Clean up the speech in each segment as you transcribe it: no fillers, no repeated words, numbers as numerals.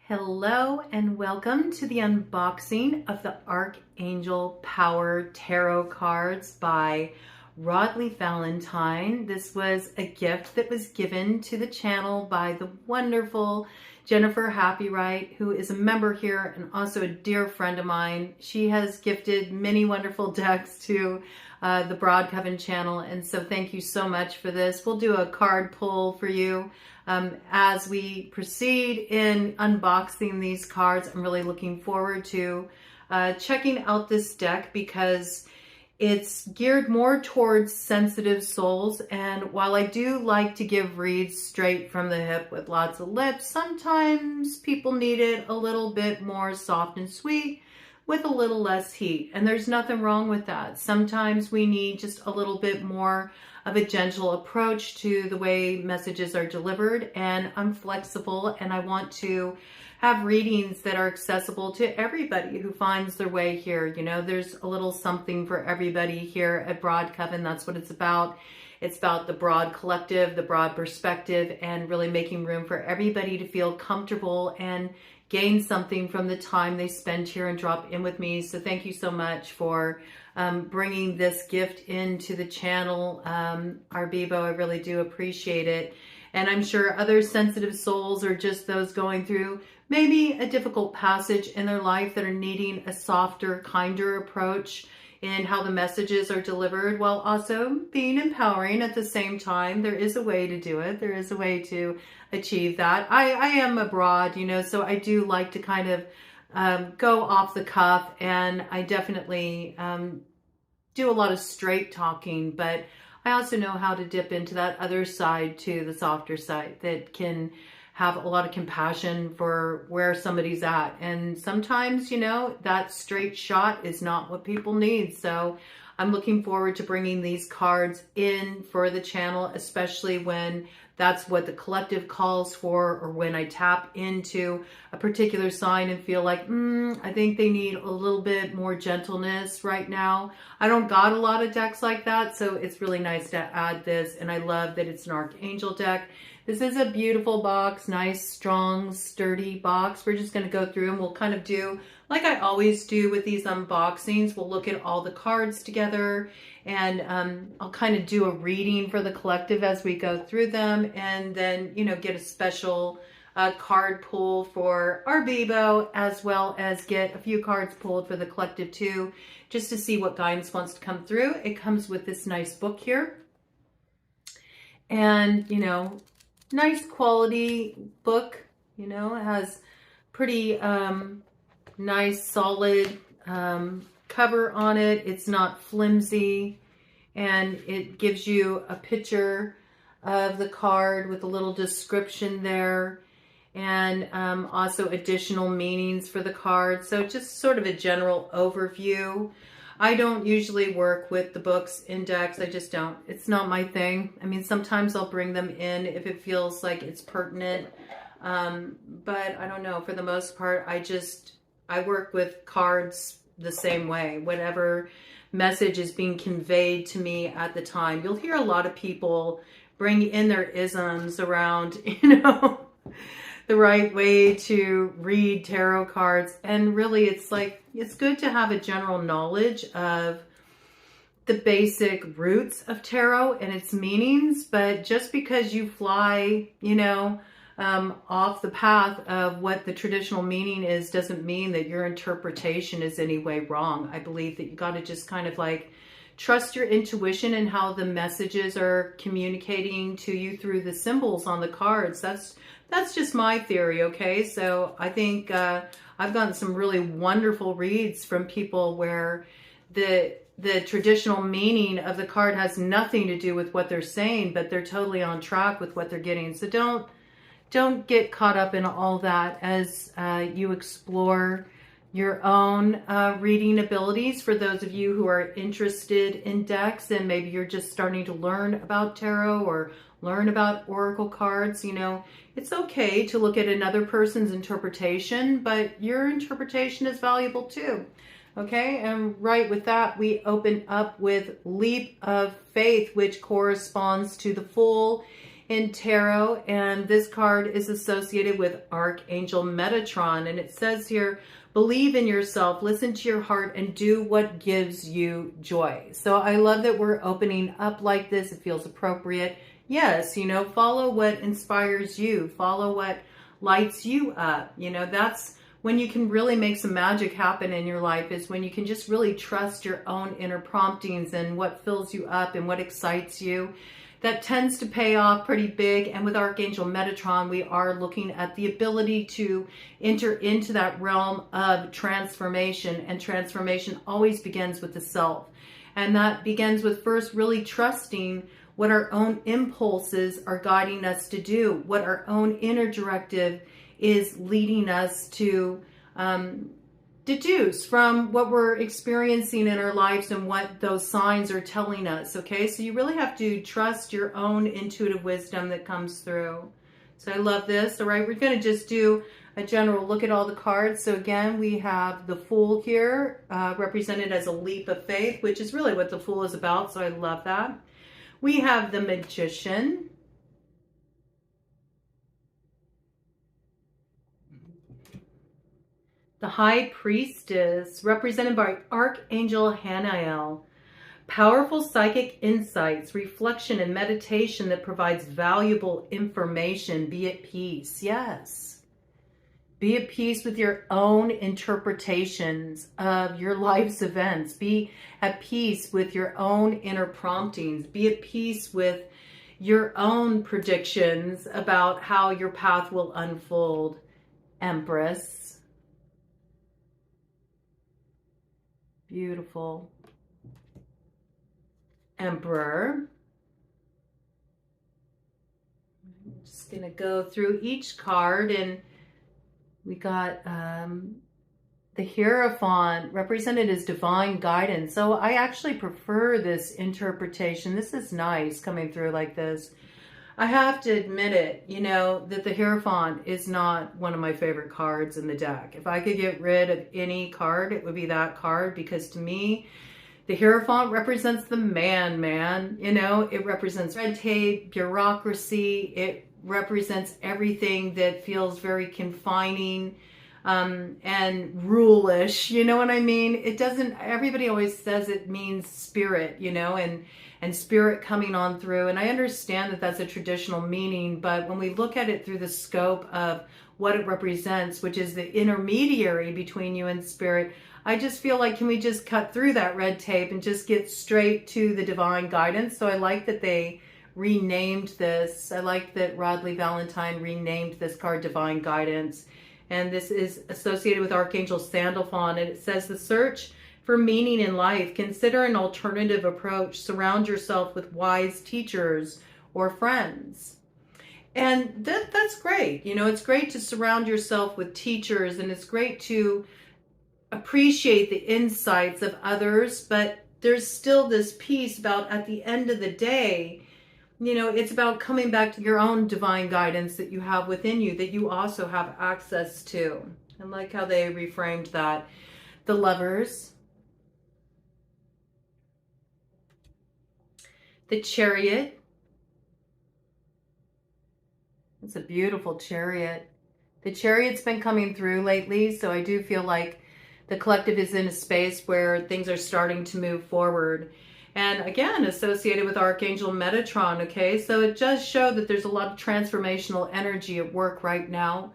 Hello and welcome to the unboxing of the Archangel Power Tarot cards by Rodley Valentine. This was a gift that was given to the channel by the wonderful Jennifer Happywright, who is a member here and also a dear friend of mine. She has gifted many wonderful decks to the Broad Coven channel, and so thank you so much for this. We'll do a card pull for you as we proceed in unboxing these cards. I'm really looking forward to checking out this deck because it's geared more towards sensitive souls, and while I do like to give reads straight from the hip with lots of lips, sometimes people need it a little bit more soft and sweet with a little less heat, and there's nothing wrong with that. Sometimes we need just a little bit more of a gentle approach to the way messages are delivered, and I'm flexible and I want to have readings that are accessible to everybody who finds their way here. You know, there's a little something for everybody here at Broad Coven. That's what it's about. It's about the broad collective, the broad perspective, and really making room for everybody to feel comfortable and gain something from the time they spend here and drop in with me. So thank you so much for bringing this gift into the channel, Arbibo. I really do appreciate it. And I'm sure other sensitive souls, or just those going through maybe a difficult passage in their life, that are needing a softer, kinder approach in how the messages are delivered, while also being empowering at the same time. There is a way to do it. There is a way to achieve that. I am abroad, you know, so I do like to kind of go off the cuff, and I definitely do a lot of straight talking, but I also know how to dip into that other side too, the softer side, that can have a lot of compassion for where somebody's at. And sometimes, you know, that straight shot is not what people need. So I'm looking forward to bringing these cards in for the channel, especially when that's what the collective calls for, or when I tap into a particular sign and feel like, I think they need a little bit more gentleness right now. I don't got a lot of decks like that, so it's really nice to add this, and I love that it's an Archangel deck. This is a beautiful box, nice, strong, sturdy box. We're just going to go through and we'll kind of do, like I always do with these unboxings, we'll look at all the cards together, and I'll kind of do a reading for the collective as we go through them, and then, you know, get a special card pull for Arbibo, as well as get a few cards pulled for the collective too, just to see what guidance wants to come through. It comes with this nice book here, and, you know, nice quality book. You know, it has pretty nice solid cover on it. It's not flimsy, and it gives you a picture of the card with a little description there, and also additional meanings for the card. So just sort of a general overview. I don't usually work with the books index. I just don't. It's not my thing. I mean, sometimes I'll bring them in if it feels like it's pertinent. But I don't know. For the most part, I work with cards the same way. Whatever message is being conveyed to me at the time. You'll hear a lot of people bring in their isms around, you know, the right way to read tarot cards. And really, it's like, it's good to have a general knowledge of the basic roots of tarot and its meanings. But just because you fly, you know, off the path of what the traditional meaning is, doesn't mean that your interpretation is any way wrong. I believe that you got to just kind of like trust your intuition and how the messages are communicating to you through the symbols on the cards. That's just my theory, okay? So I think I've gotten some really wonderful reads from people where the traditional meaning of the card has nothing to do with what they're saying, but they're totally on track with what they're getting. So don't get caught up in all that as you explore your own reading abilities. For those of you who are interested in decks, and maybe you're just starting to learn about tarot or learn about oracle cards, you know, it's okay to look at another person's interpretation, but your interpretation is valuable too. Okay, and right with that, we open up with Leap of Faith, which corresponds to the Fool in tarot, and this card is associated with Archangel Metatron, and it says here, believe in yourself, listen to your heart, and do what gives you joy. So I love that we're opening up like this. It feels appropriate. Yes, you know, follow what inspires you, follow what lights you up. You know, that's when you can really make some magic happen in your life, is when you can just really trust your own inner promptings and what fills you up and what excites you. That tends to pay off pretty big. And with Archangel Metatron, we are looking at the ability to enter into that realm of transformation. And transformation always begins with the self. And that begins with first really trusting what our own impulses are guiding us to do, what our own inner directive is leading us to deduce from what we're experiencing in our lives and what those signs are telling us. Okay, so you really have to trust your own intuitive wisdom that comes through. So I love this. All right, we're going to just do a general look at all the cards. So again, we have the Fool here, represented as a leap of faith, which is really what the Fool is about. So I love that. We have the Magician. The High Priestess, represented by Archangel Hanael. Powerful psychic insights, reflection, and meditation that provides valuable information. Be at peace. Yes. Be at peace with your own interpretations of your life's events. Be at peace with your own inner promptings. Be at peace with your own predictions about how your path will unfold. Empress. Beautiful. Emperor. I'm just going to go through each card, and we got the Hierophant, represented as divine guidance. So I actually prefer this interpretation. This is nice coming through like this. I have to admit it, you know, that the Hierophant is not one of my favorite cards in the deck. If I could get rid of any card, it would be that card, because to me, the Hierophant represents the man, you know, it represents red tape, bureaucracy, it represents everything that feels very confining and rule-ish, you know what I mean? It doesn't, everybody always says it means spirit, you know, and spirit coming on through. And I understand that that's a traditional meaning, but when we look at it through the scope of what it represents, which is the intermediary between you and spirit, I just feel like, can we just cut through that red tape and just get straight to the divine guidance? So I like that they renamed this. I like that Rodley Valentine renamed this card Divine Guidance. And this is associated with Archangel Sandalphon. And it says, the search for meaning in life, consider an alternative approach. Surround yourself with wise teachers or friends. And that's great. You know, it's great to surround yourself with teachers, and it's great to appreciate the insights of others, but there's still this piece about, at the end of the day, you know, it's about coming back to your own divine guidance that you have within you, that you also have access to. I like how they reframed that. The Lovers. The Chariot. It's a beautiful chariot. The Chariot's been coming through lately, so I do feel like the collective is in a space where things are starting to move forward. And again, associated with Archangel Metatron, okay? So it does show that there's a lot of transformational energy at work right now.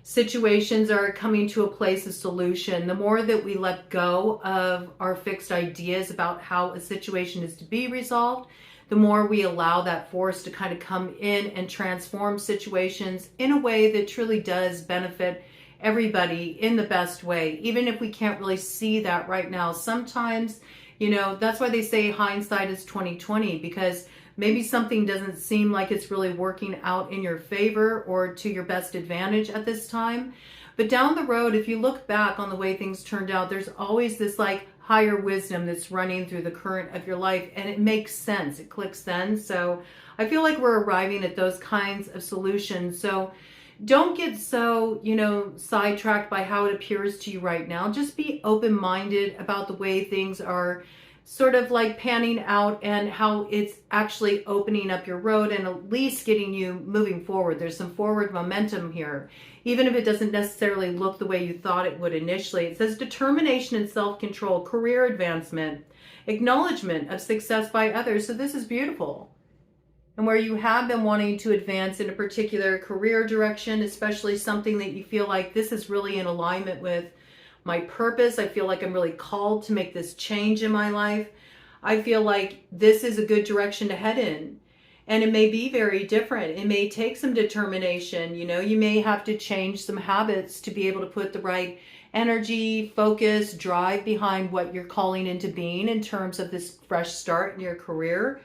Situations are coming to a place of solution. The more that we let go of our fixed ideas about how a situation is to be resolved, the more we allow that force to kind of come in and transform situations in a way that truly does benefit everybody in the best way, even if we can't really see that right now. Sometimes, you know, that's why they say hindsight is 20/20, because maybe something doesn't seem like it's really working out in your favor or to your best advantage at this time. But down the road, if you look back on the way things turned out, there's always this like higher wisdom that's running through the current of your life, and it makes sense. It clicks then. So I feel like we're arriving at those kinds of solutions. So don't get so, you know, sidetracked by how it appears to you right now. Just be open-minded about the way things are sort of like panning out and how it's actually opening up your road and at least getting you moving forward. There's some forward momentum here, even if it doesn't necessarily look the way you thought it would initially. It says determination and self-control, career advancement, acknowledgement of success by others. So this is beautiful. And where you have been wanting to advance in a particular career direction, especially something that you feel like this is really in alignment with my purpose. I feel like I'm really called to make this change in my life. I feel like this is a good direction to head in. And it may be very different. It may take some determination. You know, you may have to change some habits to be able to put the right energy, focus, drive behind what you're calling into being in terms of this fresh start in your career.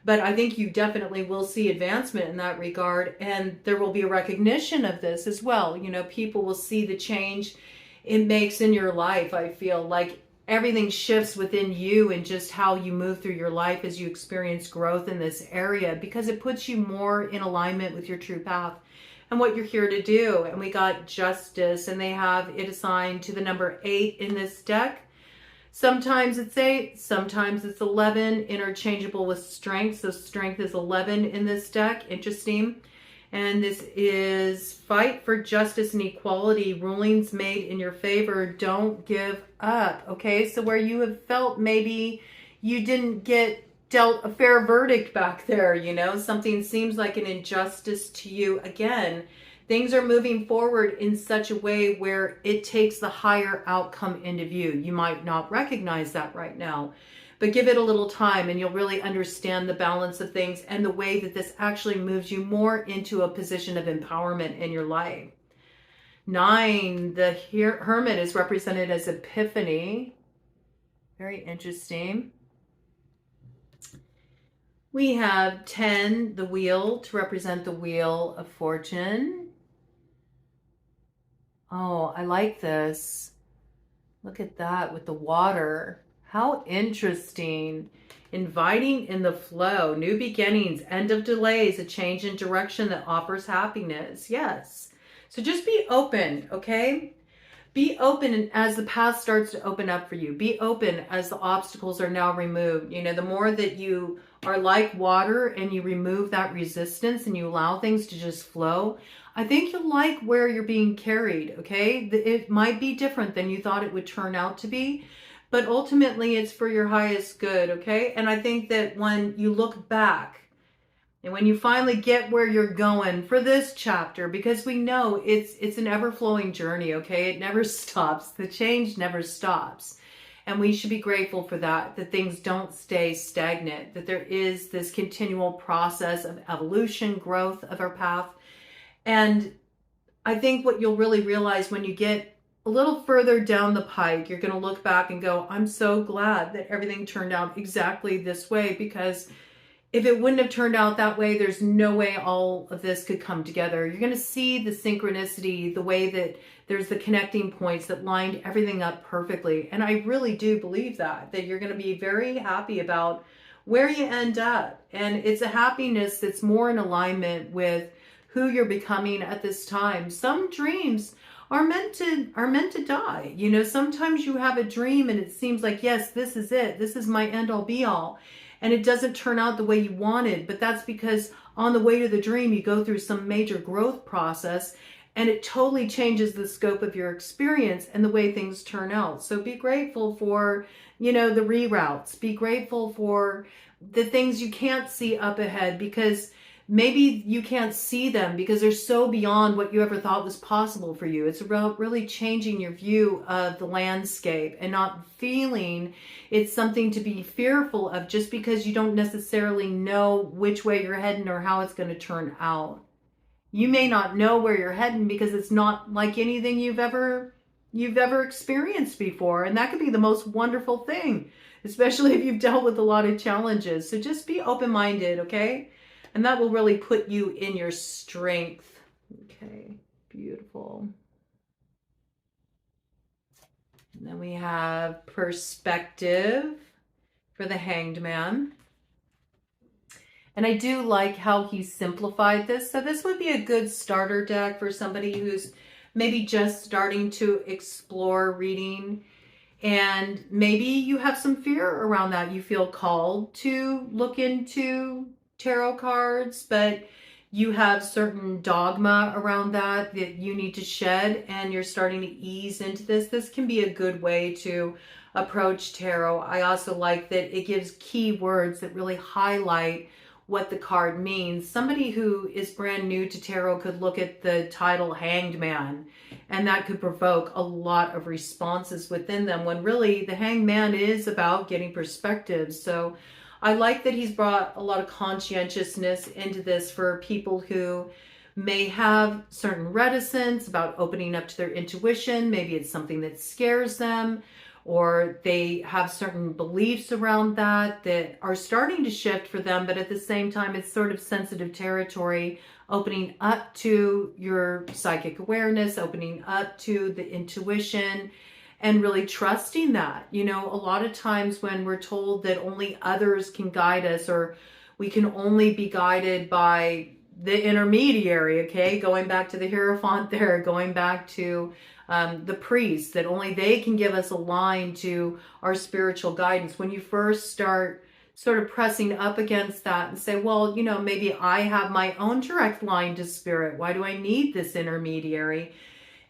But I think you definitely will see advancement in that regard. And there will be a recognition of this as well. You know, people will see the change it makes in your life. I feel like everything shifts within you and just how you move through your life as you experience growth in this area, because it puts you more in alignment with your true path and what you're here to do. And we got justice, and they have it assigned to the number 8 in this deck. Sometimes it's 8, sometimes it's 11, interchangeable with strength. So strength is 11 in this deck. Interesting. And this is fight for justice and equality, rulings made in your favor. Don't give up. Okay, so where you have felt maybe you didn't get dealt a fair verdict back there, you know, something seems like an injustice to you. Again, things are moving forward in such a way where it takes the higher outcome into view. You might not recognize that right now, but give it a little time and you'll really understand the balance of things and the way that this actually moves you more into a position of empowerment in your life. 9, the Hermit is represented as Epiphany. Very interesting. We have 10, the Wheel, to represent the Wheel of Fortune. Oh, I like this. Look at that with the water. How interesting. Inviting in the flow, new beginnings, end of delays, a change in direction that offers happiness. Yes. So just be open, okay? Be open as the path starts to open up for you. Be open as the obstacles are now removed. You know, the more that you are like water and you remove that resistance and you allow things to just flow, I think you'll like where you're being carried, okay? It might be different than you thought it would turn out to be, but ultimately it's for your highest good, okay? And I think that when you look back and when you finally get where you're going for this chapter, because we know it's an ever-flowing journey, okay? It never stops. The change never stops. And we should be grateful for that things don't stay stagnant, that there is this continual process of evolution, growth of our path. And I think what you'll really realize when you get a little further down the pike, you're going to look back and go, I'm so glad that everything turned out exactly this way, because if it wouldn't have turned out that way, there's no way all of this could come together. You're going to see the synchronicity, the way that there's the connecting points that lined everything up perfectly. And I really do believe that you're going to be very happy about where you end up. And it's a happiness that's more in alignment with who you're becoming at this time. Some dreams are meant to die. You know, sometimes you have a dream and it seems like, yes, this is it. This is my end all be all. And it doesn't turn out the way you wanted, but that's because on the way to the dream, you go through some major growth process and it totally changes the scope of your experience and the way things turn out. So be grateful for, you know, the reroutes. Be grateful for the things you can't see up ahead, because maybe you can't see them because they're so beyond what you ever thought was possible for you. It's about really changing your view of the landscape and not feeling it's something to be fearful of just because you don't necessarily know which way you're heading or how it's going to turn out. You may not know where you're heading because it's not like anything you've ever experienced before. And that could be the most wonderful thing, especially if you've dealt with a lot of challenges. So just be open-minded, okay? And that will really put you in your strength. Okay, beautiful. And then we have perspective for the Hanged Man. And I do like how he simplified this. So this would be a good starter deck for somebody who's maybe just starting to explore reading. And maybe you have some fear around that. You feel called to look into tarot cards, but you have certain dogma around that you need to shed, and you're starting to ease into this. This can be a good way to approach tarot. I also like that it gives key words that really highlight what the card means. Somebody who is brand new to tarot could look at the title Hanged Man, and that could provoke a lot of responses within them, when really the Hanged Man is about getting perspective. So I like that he's brought a lot of conscientiousness into this for people who may have certain reticence about opening up to their intuition. Maybe it's something that scares them, or they have certain beliefs around that are starting to shift for them, but at the same time, it's sort of sensitive territory, opening up to your psychic awareness, opening up to the intuition, and really trusting that. You know, a lot of times when we're told that only others can guide us, or we can only be guided by the intermediary, okay, going back to the Hierophant there, going back to the priest, that only they can give us a line to our spiritual guidance. When you first start sort of pressing up against that and say, well, you know, maybe I have my own direct line to spirit. Why do I need this intermediary?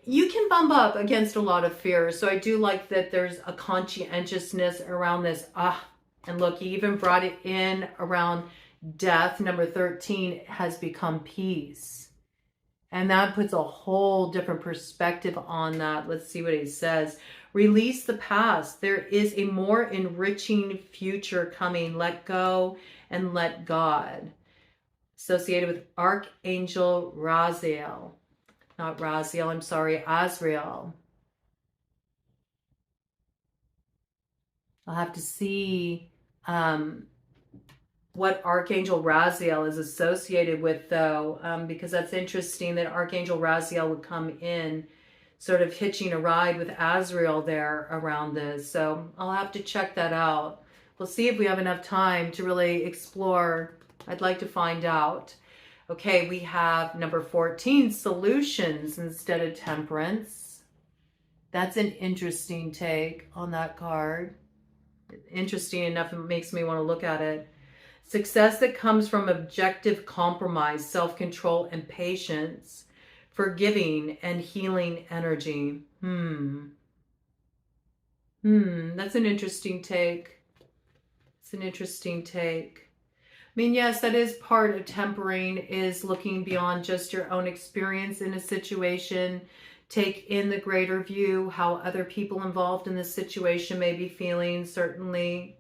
You can bump up against a lot of fear. So I do like that there's a conscientiousness around this. And look, he even brought it in around death. Number 13 has become peace. And that puts a whole different perspective on that. Let's see what he says. Release the past. There is a more enriching future coming. Let go and let God. Associated with Archangel Raziel. Not Raziel, I'm sorry, Azrael. I'll have to see what Archangel Raziel is associated with, though, because that's interesting that Archangel Raziel would come in sort of hitching a ride with Azrael there around this. So I'll have to check that out. We'll see if we have enough time to really explore. I'd like to find out. Okay, we have number 14, solutions instead of temperance. That's an interesting take on that card. Interesting enough, it makes me want to look at it. Success that comes from objective compromise, self-control, and patience. Forgiving and healing energy. That's an interesting take. It's an interesting take. I mean, yes, that is part of tempering, is looking beyond just your own experience in a situation. Take in the greater view, how other people involved in the situation may be feeling, certainly.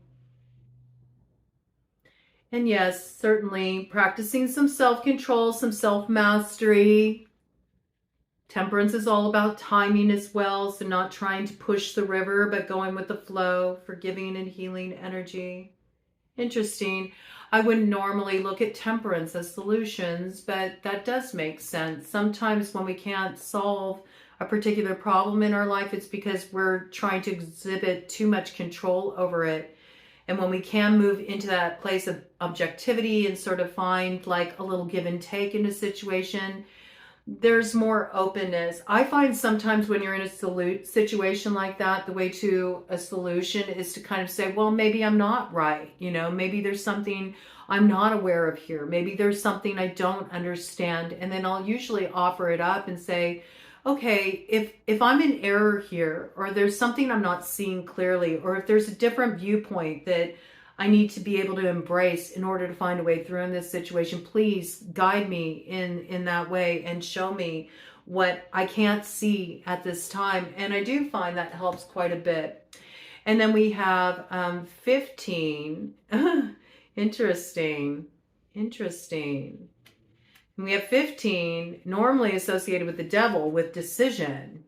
And yes, certainly practicing some self-control, some self-mastery. Temperance is all about timing as well, so not trying to push the river, but going with the flow, forgiving and healing energy. Interesting. I wouldn't normally look at temperance as solutions, but that does make sense. Sometimes when we can't solve a particular problem in our life, it's because we're trying to exhibit too much control over it. And when we can move into that place of objectivity and sort of find like a little give and take in a situation, there's more openness. I find sometimes when you're in a situation like that, the way to a solution is to kind of say, well, maybe I'm not right. You know, maybe there's something I'm not aware of here. Maybe there's something I don't understand. And then I'll usually offer it up and say, okay, if I'm in error here, or there's something I'm not seeing clearly, or if there's a different viewpoint that I need to be able to embrace in order to find a way through in this situation, please guide me in that way and show me what I can't see at this time. And I do find that helps quite a bit. And then we have 15. Interesting. And we have 15, normally associated with the devil, with decision.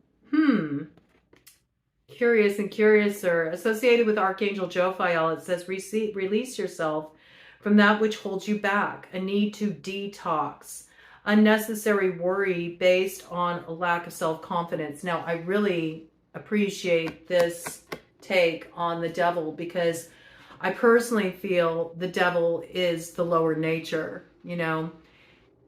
Curious and curiouser. Associated with Archangel Jophiel, it says, release yourself from that which holds you back. A need to detox. Unnecessary worry based on a lack of self-confidence. Now, I really appreciate this take on the devil, because I personally feel the devil is the lower nature, you know.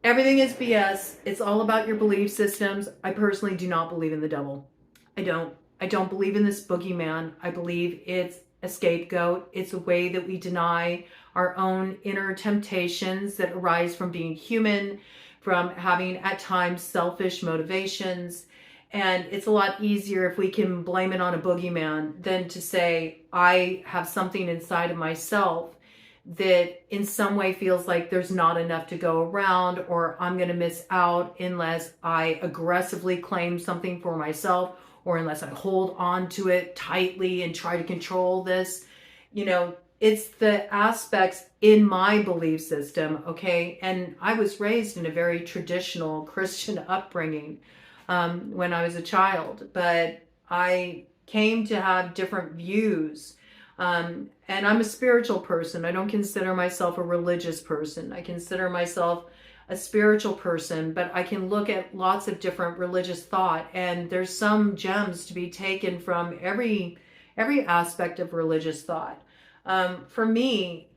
Everything is BS. It's all about your belief systems. I personally do not believe in the devil. I don't. I don't believe in this boogeyman. I believe it's a scapegoat. It's a way that we deny our own inner temptations that arise from being human, from having at times selfish motivations. And it's a lot easier if we can blame it on a boogeyman than to say, I have something inside of myself that in some way feels like there's not enough to go around, or I'm going to miss out unless I aggressively claim something for myself, or unless I hold on to it tightly and try to control this. You know, it's the aspects in my belief system, okay? And I was raised in a very traditional Christian upbringing when I was a child, but I came to have different views. And I'm a spiritual person. I don't consider myself a religious person. I consider myself a spiritual person, but I can look at lots of different religious thought, and there's some gems to be taken from every aspect of religious thought. For me,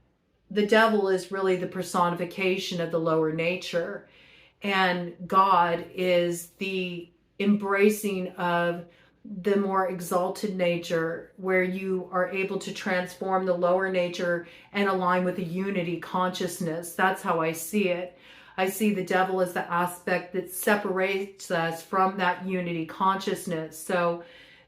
the devil is really the personification of the lower nature, and God is the embracing of the more exalted nature, where you are able to transform the lower nature and align with a unity consciousness. That's how I see it. I see the devil as the aspect that separates us from that unity consciousness. So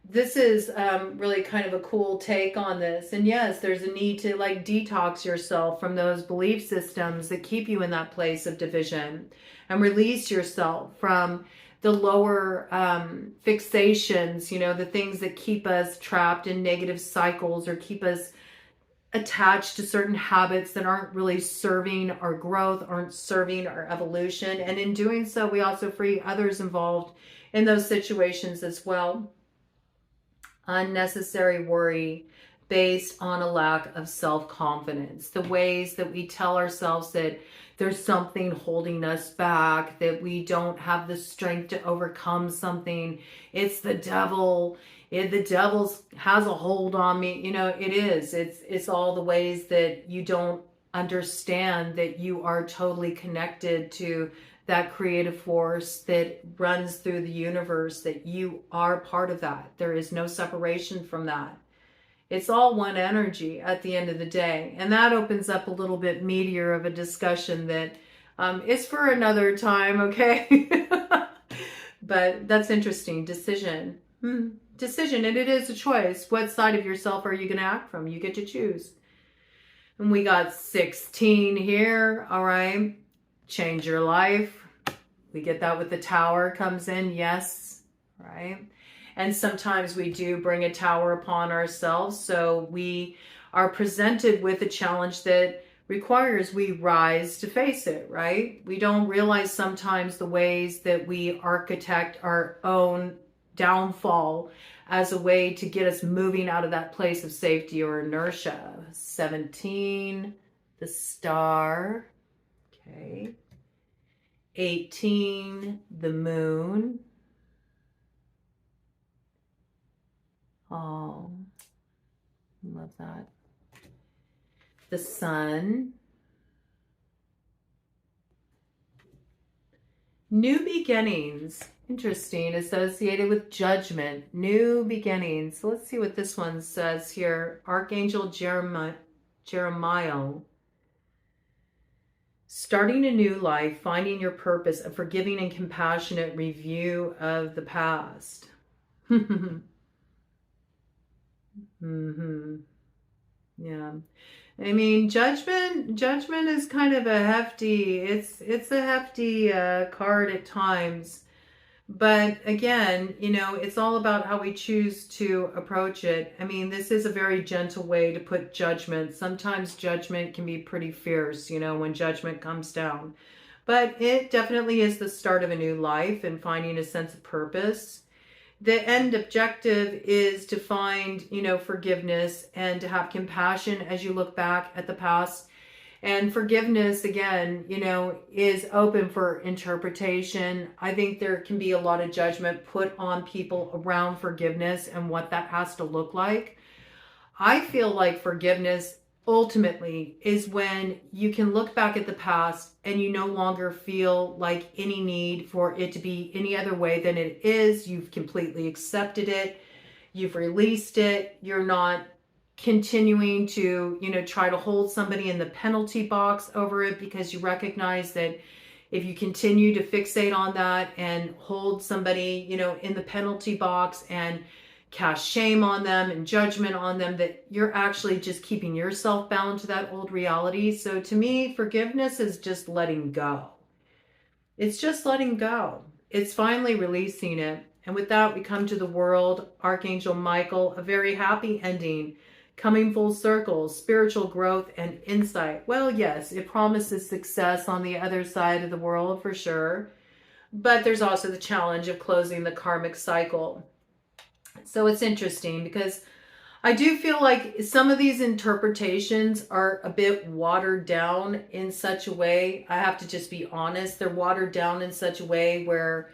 this is really kind of a cool take on this. And yes, there's a need to like detox yourself from those belief systems that keep you in that place of division, and release yourself from the lower fixations, you know, the things that keep us trapped in negative cycles or keep us attached to certain habits that aren't really serving our growth, aren't serving our evolution. And in doing so, we also free others involved in those situations as well. Unnecessary worry based on a lack of self-confidence. The ways that we tell ourselves that there's something holding us back, that we don't have the strength to overcome something. It's the devil. The devil has a hold on me. You know, it is. It's all the ways that you don't understand that you are totally connected to that creative force that runs through the universe, that you are part of that. There is no separation from that. It's all one energy at the end of the day. And that opens up a little bit meatier of a discussion that is for another time, okay? But that's interesting. Decision. Decision, and it is a choice. What side of yourself are you going to act from? You get to choose. And we got 16 here, all right? Change your life. We get that with the tower comes in, yes, right? And sometimes we do bring a tower upon ourselves, so we are presented with a challenge that requires we rise to face it, right? We don't realize sometimes the ways that we architect our own downfall as a way to get us moving out of that place of safety or inertia. 17, the star, okay. 18, the moon. Oh, love that. The sun. New beginnings. Interesting. Associated with judgment. New beginnings. So let's see what this one says here. Archangel Jeremiah. Starting a new life, finding your purpose, a forgiving and compassionate review of the past. Yeah. I mean, judgment is kind of a hefty, it's a hefty card at times. But again, you know, it's all about how we choose to approach it. I mean, this is a very gentle way to put judgment. Sometimes judgment can be pretty fierce, you know, when judgment comes down. But it definitely is the start of a new life and finding a sense of purpose. The end objective is to find, you know, forgiveness and to have compassion as you look back at the past. And forgiveness, again, you know, is open for interpretation. I think there can be a lot of judgment put on people around forgiveness and what that has to look like. I feel like forgiveness ultimately is when you can look back at the past and you no longer feel like any need for it to be any other way than it is. You've completely accepted it. You've released it. You're not continuing to, try to hold somebody in the penalty box over it, because you recognize that if you continue to fixate on that and hold somebody, in the penalty box and cast shame on them and judgment on them, that you're actually just keeping yourself bound to that old reality. So to me, forgiveness is just letting go. It's just letting go. It's finally releasing it. And with that, we come to the world, Archangel Michael, a very happy ending, coming full circle, spiritual growth and insight. Well, yes, it promises success on the other side of the world for sure. But there's also the challenge of closing the karmic cycle. So it's interesting, because I do feel like some of these interpretations are a bit watered down in such a way. I have to just be honest. They're watered down in such a way where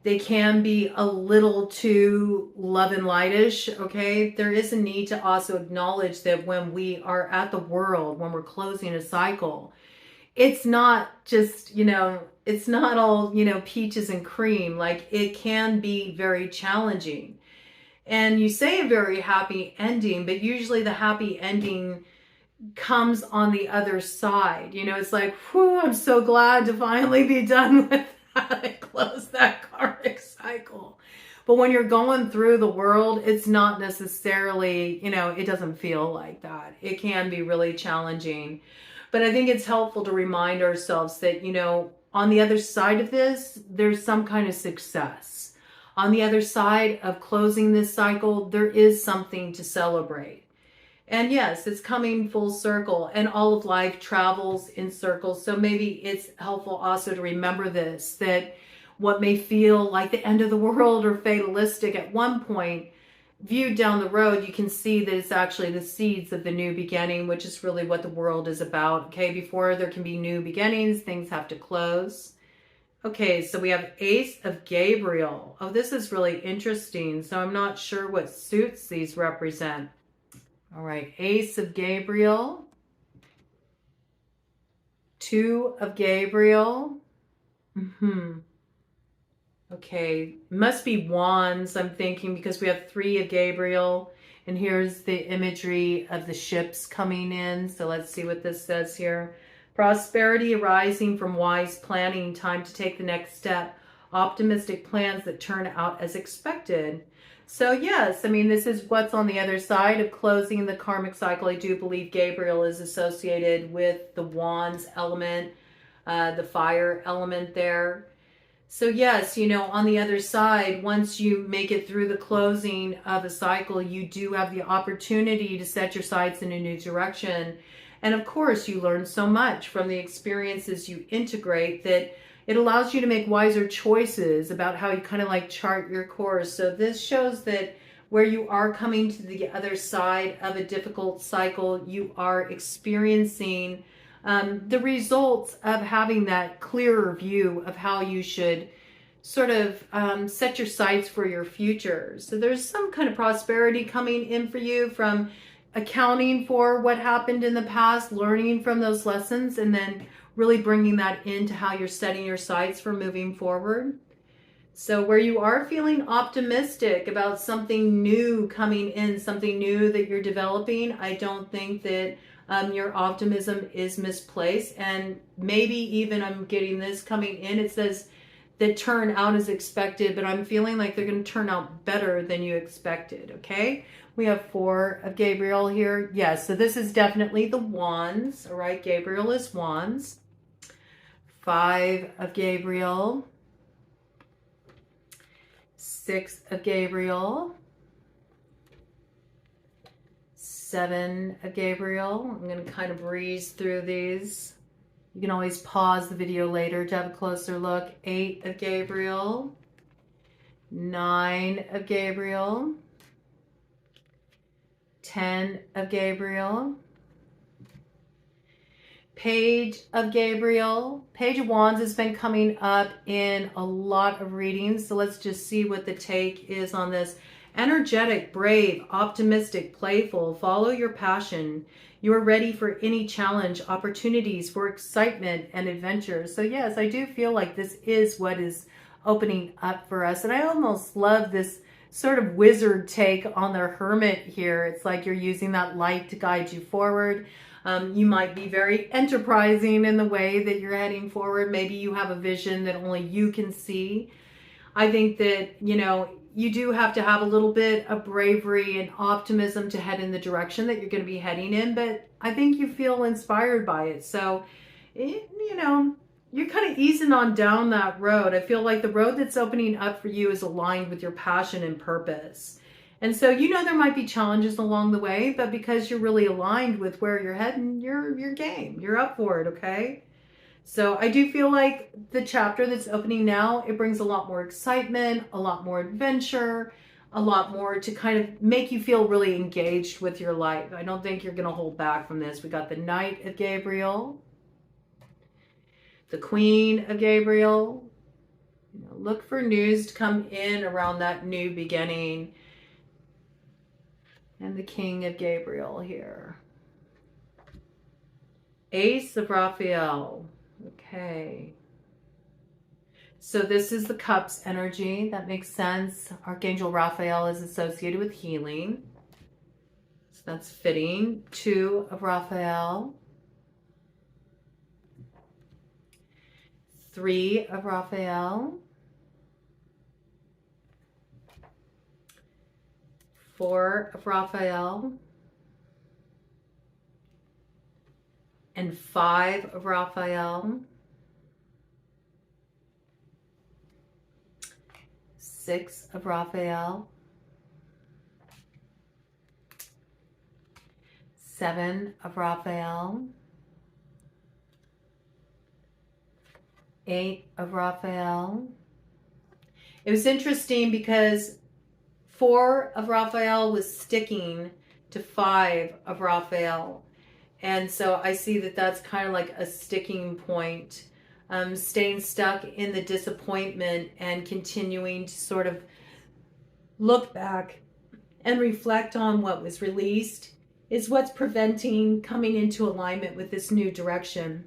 they can be a little too love and lightish, okay? There is a need to also acknowledge that when we are at the world, when we're closing a cycle, it's not just, it's not all, peaches and cream. Like, it can be very challenging. And you say a very happy ending, but usually the happy ending comes on the other side. It's like, whew, I'm so glad to finally be done with that and close that karmic cycle. But when you're going through the world, it's not necessarily, it doesn't feel like that. It can be really challenging. But I think it's helpful to remind ourselves that, on the other side of this, there's some kind of success. On the other side of closing this cycle, there is something to celebrate. And yes, it's coming full circle, and all of life travels in circles. So maybe it's helpful also to remember this, that what may feel like the end of the world or fatalistic at one point, viewed down the road, you can see that it's actually the seeds of the new beginning, which is really what the world is about. Okay, before there can be new beginnings, things have to close. Okay, so we have Ace of Gabriel. Oh, this is really interesting. So I'm not sure what suits these represent. All right, Ace of Gabriel. Two of Gabriel. Okay, must be wands, I'm thinking, because we have three of Gabriel. And here's the imagery of the ships coming in. So let's see what this says here. Prosperity arising from wise planning, time to take the next step. Optimistic plans that turn out as expected. So yes, I mean, this is what's on the other side of closing the karmic cycle. I do believe Gabriel is associated with the wands element, the fire element there. So yes, on the other side, once you make it through the closing of a cycle, you do have the opportunity to set your sights in a new direction. And of course, you learn so much from the experiences you integrate that it allows you to make wiser choices about how you kind of like chart your course. So this shows that where you are coming to the other side of a difficult cycle, you are experiencing the results of having that clearer view of how you should sort of set your sights for your future. So there's some kind of prosperity coming in for you from accounting for what happened in the past, learning from those lessons, and then really bringing that into how you're setting your sights for moving forward. So where you are feeling optimistic about something new coming in, something new that you're developing, I don't think that your optimism is misplaced. And maybe even I'm getting this coming in, it says that turn out as expected, but I'm feeling like they're going to turn out better than you expected, okay? We have 4 of Gabriel here. Yes, so this is definitely the wands, all right? Gabriel is wands. 5 of Gabriel. 6 of Gabriel. 7 of Gabriel. I'm going to kind of breeze through these. You can always pause the video later to have a closer look. 8 of Gabriel. 9 of Gabriel. 10 of Gabriel. Page of Gabriel. Page of Wands has been coming up in a lot of readings. So let's just see what the take is on this. Energetic, brave, optimistic, playful. Follow your passion. You are ready for any challenge, opportunities for excitement and adventure. So yes, I do feel like this is what is opening up for us. And I almost love this sort of wizard take on the Hermit here. It's like you're using that light to guide you forward. You might be very enterprising in the way that you're heading forward. Maybe you have a vision that only you can see. I think that, you know, you do have to have a little bit of bravery and optimism to head in the direction that you're going to be heading in, but I think you feel inspired by it. So, you know, you're kind of easing on down that road. I feel like the road that's opening up for you is aligned with your passion and purpose. And so, you know, there might be challenges along the way, but because you're really aligned with where you're heading, you're game. You're up for it, okay? So I do feel like the chapter that's opening now, it brings a lot more excitement, a lot more adventure, a lot more to kind of make you feel really engaged with your life. I don't think you're going to hold back from this. We got the Knight of Gabriel, the Queen of Gabriel. You know, look for news to come in around that new beginning. And the King of Gabriel here. Ace of Raphael. Okay. So this is the Cups energy. That makes sense. Archangel Raphael is associated with healing. So that's fitting. 2 of Raphael. 3 of Raphael. 4 of Raphael. And 5 of Raphael. 6 of Raphael. 7 of Raphael. 8 of Raphael. It was interesting because 4 of Raphael was sticking to 5 of Raphael. And so I see that that's kind of like a sticking point, staying stuck in the disappointment and continuing to sort of look back and reflect on what was released is what's preventing coming into alignment with this new direction.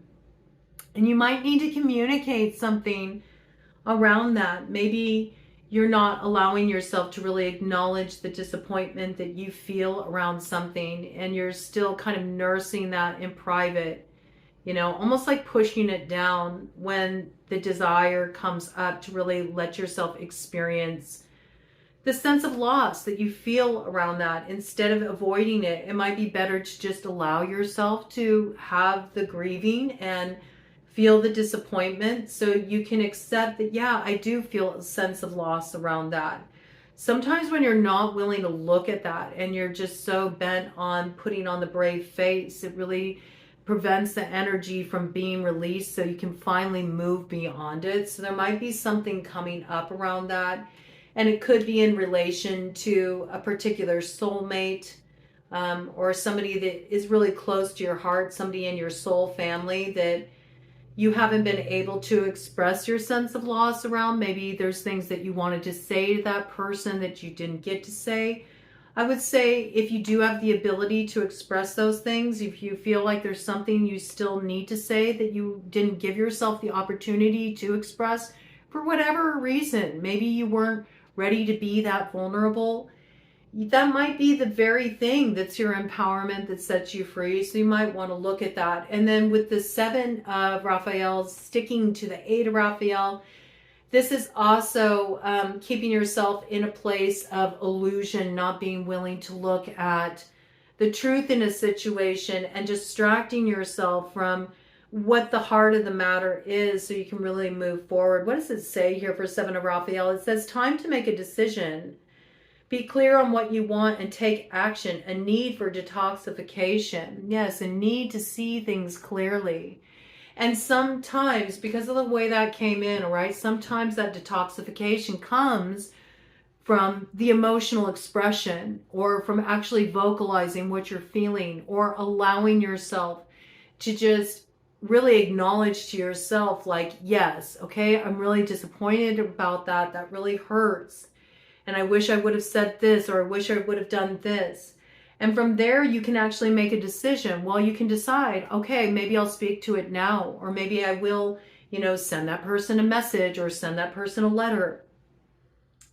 And you might need to communicate something around that. Maybe you're not allowing yourself to really acknowledge the disappointment that you feel around something, and you're still kind of nursing that in private, you know, almost like pushing it down when the desire comes up to really let yourself experience the sense of loss that you feel around that. Instead of avoiding it, it might be better to just allow yourself to have the grieving and feel the disappointment so you can accept that, yeah, I do feel a sense of loss around that. Sometimes when you're not willing to look at that and you're just so bent on putting on the brave face, it really prevents the energy from being released so you can finally move beyond it. So there might be something coming up around that. And it could be in relation to a particular soulmate, or somebody that is really close to your heart, somebody in your soul family that you haven't been able to express your sense of loss around. Maybe there's things that you wanted to say to that person that you didn't get to say. I would say if you do have the ability to express those things, if you feel like there's something you still need to say that you didn't give yourself the opportunity to express for whatever reason, maybe you weren't ready to be that vulnerable, that might be the very thing that's your empowerment that sets you free. So you might want to look at that. And then with the 7 of Raphael sticking to the 8 of Raphael, this is also keeping yourself in a place of illusion, not being willing to look at the truth in a situation and distracting yourself from what the heart of the matter is so you can really move forward. What does it say here for 7 of Raphael? It says, time to make a decision. Be clear on what you want and take action. A need for detoxification. Yes, a need to see things clearly. And sometimes, because of the way that came in, right, sometimes that detoxification comes from the emotional expression or from actually vocalizing what you're feeling or allowing yourself to just really acknowledge to yourself, like, yes, okay, I'm really disappointed about that. That really hurts. And I wish I would have said this, or I wish I would have done this. And from there, you can actually make a decision. Well, you can decide, okay, maybe I'll speak to it now, or maybe I will, you know, send that person a message or send that person a letter.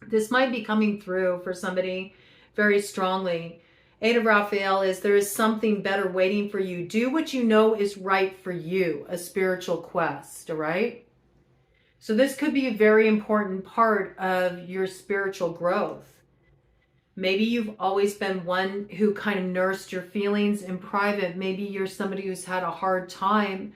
This might be coming through for somebody very strongly. Eight of Raphael is there is something better waiting for you. Do what you know is right for you, a spiritual quest, all right? So this could be a very important part of your spiritual growth. Maybe you've always been one who kind of nursed your feelings in private. Maybe you're somebody who's had a hard time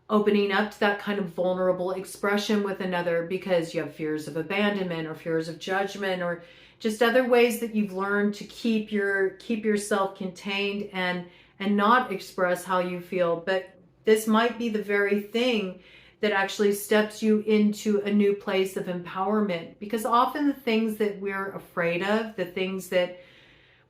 opening up to that kind of vulnerable expression with another because you have fears of abandonment or fears of judgment or just other ways that you've learned to keep yourself contained and not express how you feel. But this might be the very thing that actually steps you into a new place of empowerment, because often the things that we're afraid of, the things that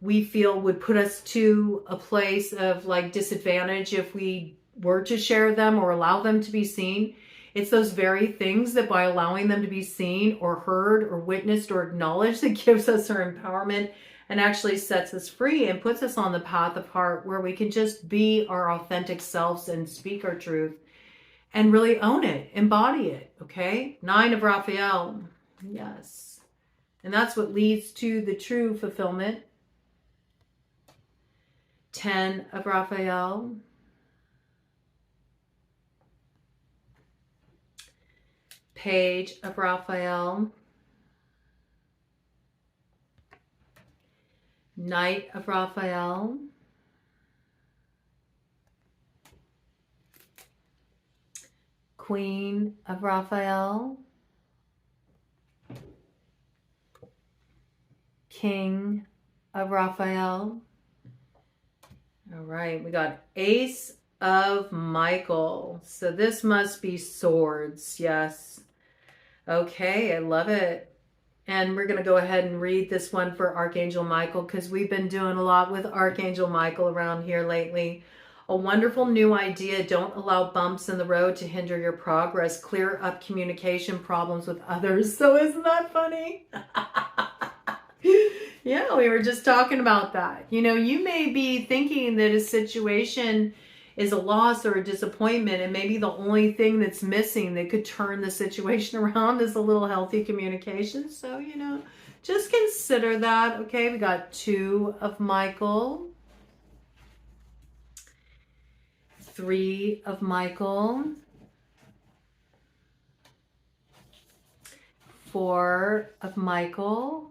we feel would put us to a place of like disadvantage if we were to share them or allow them to be seen, it's those very things that by allowing them to be seen or heard or witnessed or acknowledged that gives us our empowerment and actually sets us free and puts us on the path of heart where we can just be our authentic selves and speak our truth and really own it, embody it, okay? 9 of Raphael, yes. And that's what leads to the true fulfillment. 10 of Raphael. Page of Raphael. Knight of Raphael. Queen of Raphael. King of Raphael. All right, we got Ace of Michael. So this must be swords, yes. Okay, I love it. And we're going to go ahead and read this one for Archangel Michael because we've been doing a lot with Archangel Michael around here lately. A wonderful new idea. Don't allow bumps in the road to hinder your progress. Clear up communication problems with others. So isn't that funny? Yeah, we were just talking about that. You know, you may be thinking that a situation is a loss or a disappointment, and maybe the only thing that's missing that could turn the situation around is a little healthy communication. So, you know, just consider that. Okay, we got 2 of Michael. 3 of Michael. 4 of Michael.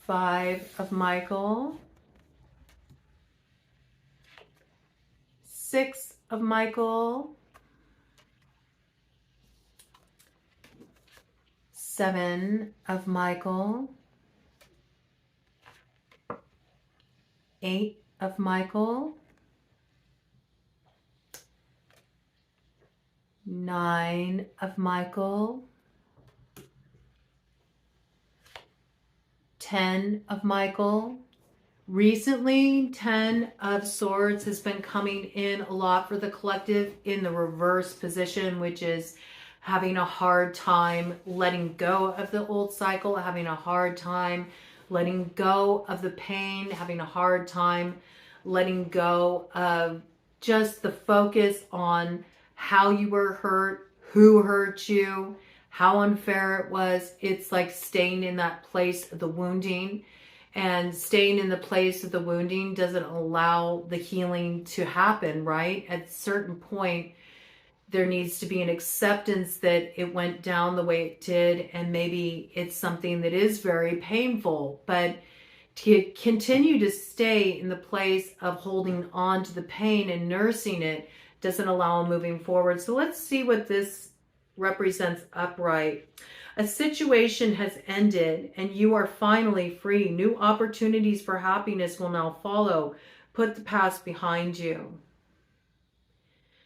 5 of Michael. 6 of Michael. 7 of Michael. 8 of Michael. 9 of Michael. 10 of Michael. Recently, 10 of Swords has been coming in a lot for the collective in the reverse position, which is having a hard time letting go of the old cycle, having a hard time letting go of the pain, having a hard time letting go of just the focus on how you were hurt, who hurt you, how unfair it was. It's like staying in that place of the wounding, and staying in the place of the wounding doesn't allow the healing to happen, right? At a certain point, there needs to be an acceptance that it went down the way it did, and maybe it's something that is very painful, but to continue to stay in the place of holding on to the pain and nursing it doesn't allow moving forward. So let's see what this represents upright. A situation has ended and you are finally free. New opportunities for happiness will now follow. Put the past behind you.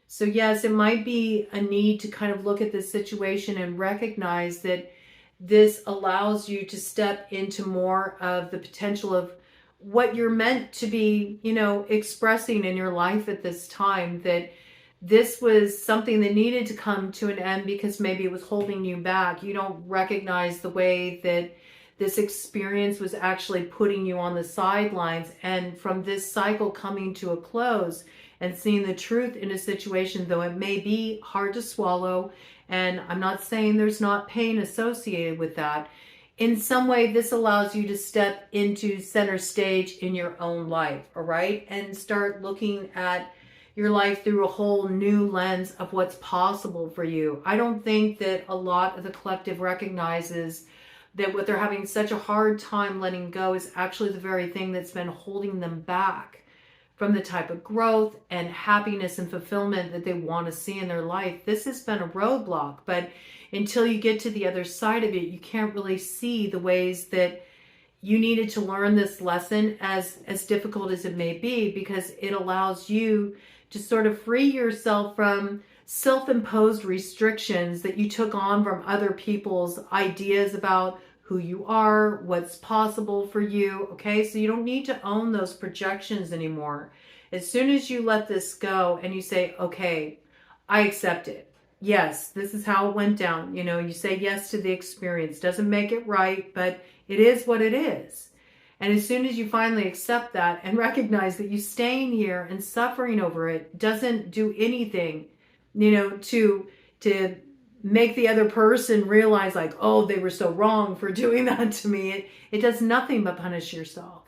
So yes, it might be a need to kind of look at this situation and recognize that this allows you to step into more of the potential of what you're meant to be, you know, expressing in your life at this time, that this was something that needed to come to an end because maybe it was holding you back. You don't recognize the way that this experience was actually putting you on the sidelines. And from this cycle coming to a close and seeing the truth in a situation, though it may be hard to swallow And I'm not saying there's not pain associated with that. In some way, this allows you to step into center stage in your own life, all right? And start looking at your life through a whole new lens of what's possible for you. I don't think that a lot of the collective recognizes that what they're having such a hard time letting go is actually the very thing that's been holding them back from the type of growth and happiness and fulfillment that they want to see in their life. This has been a roadblock, but until you get to the other side of it, you can't really see the ways that you needed to learn this lesson, as difficult as it may be, because it allows you to sort of free yourself from self-imposed restrictions that you took on from other people's ideas about who you are, what's possible for you, okay? So you don't need to own those projections anymore. As soon as you let this go and you say, okay, I accept it. Yes, this is how it went down. You know, you say yes to the experience. Doesn't make it right, but it is what it is. And as soon as you finally accept that and recognize that you staying here and suffering over it doesn't do anything, you know, to make the other person realize like, oh, they were so wrong for doing that to me. It does nothing but punish yourself.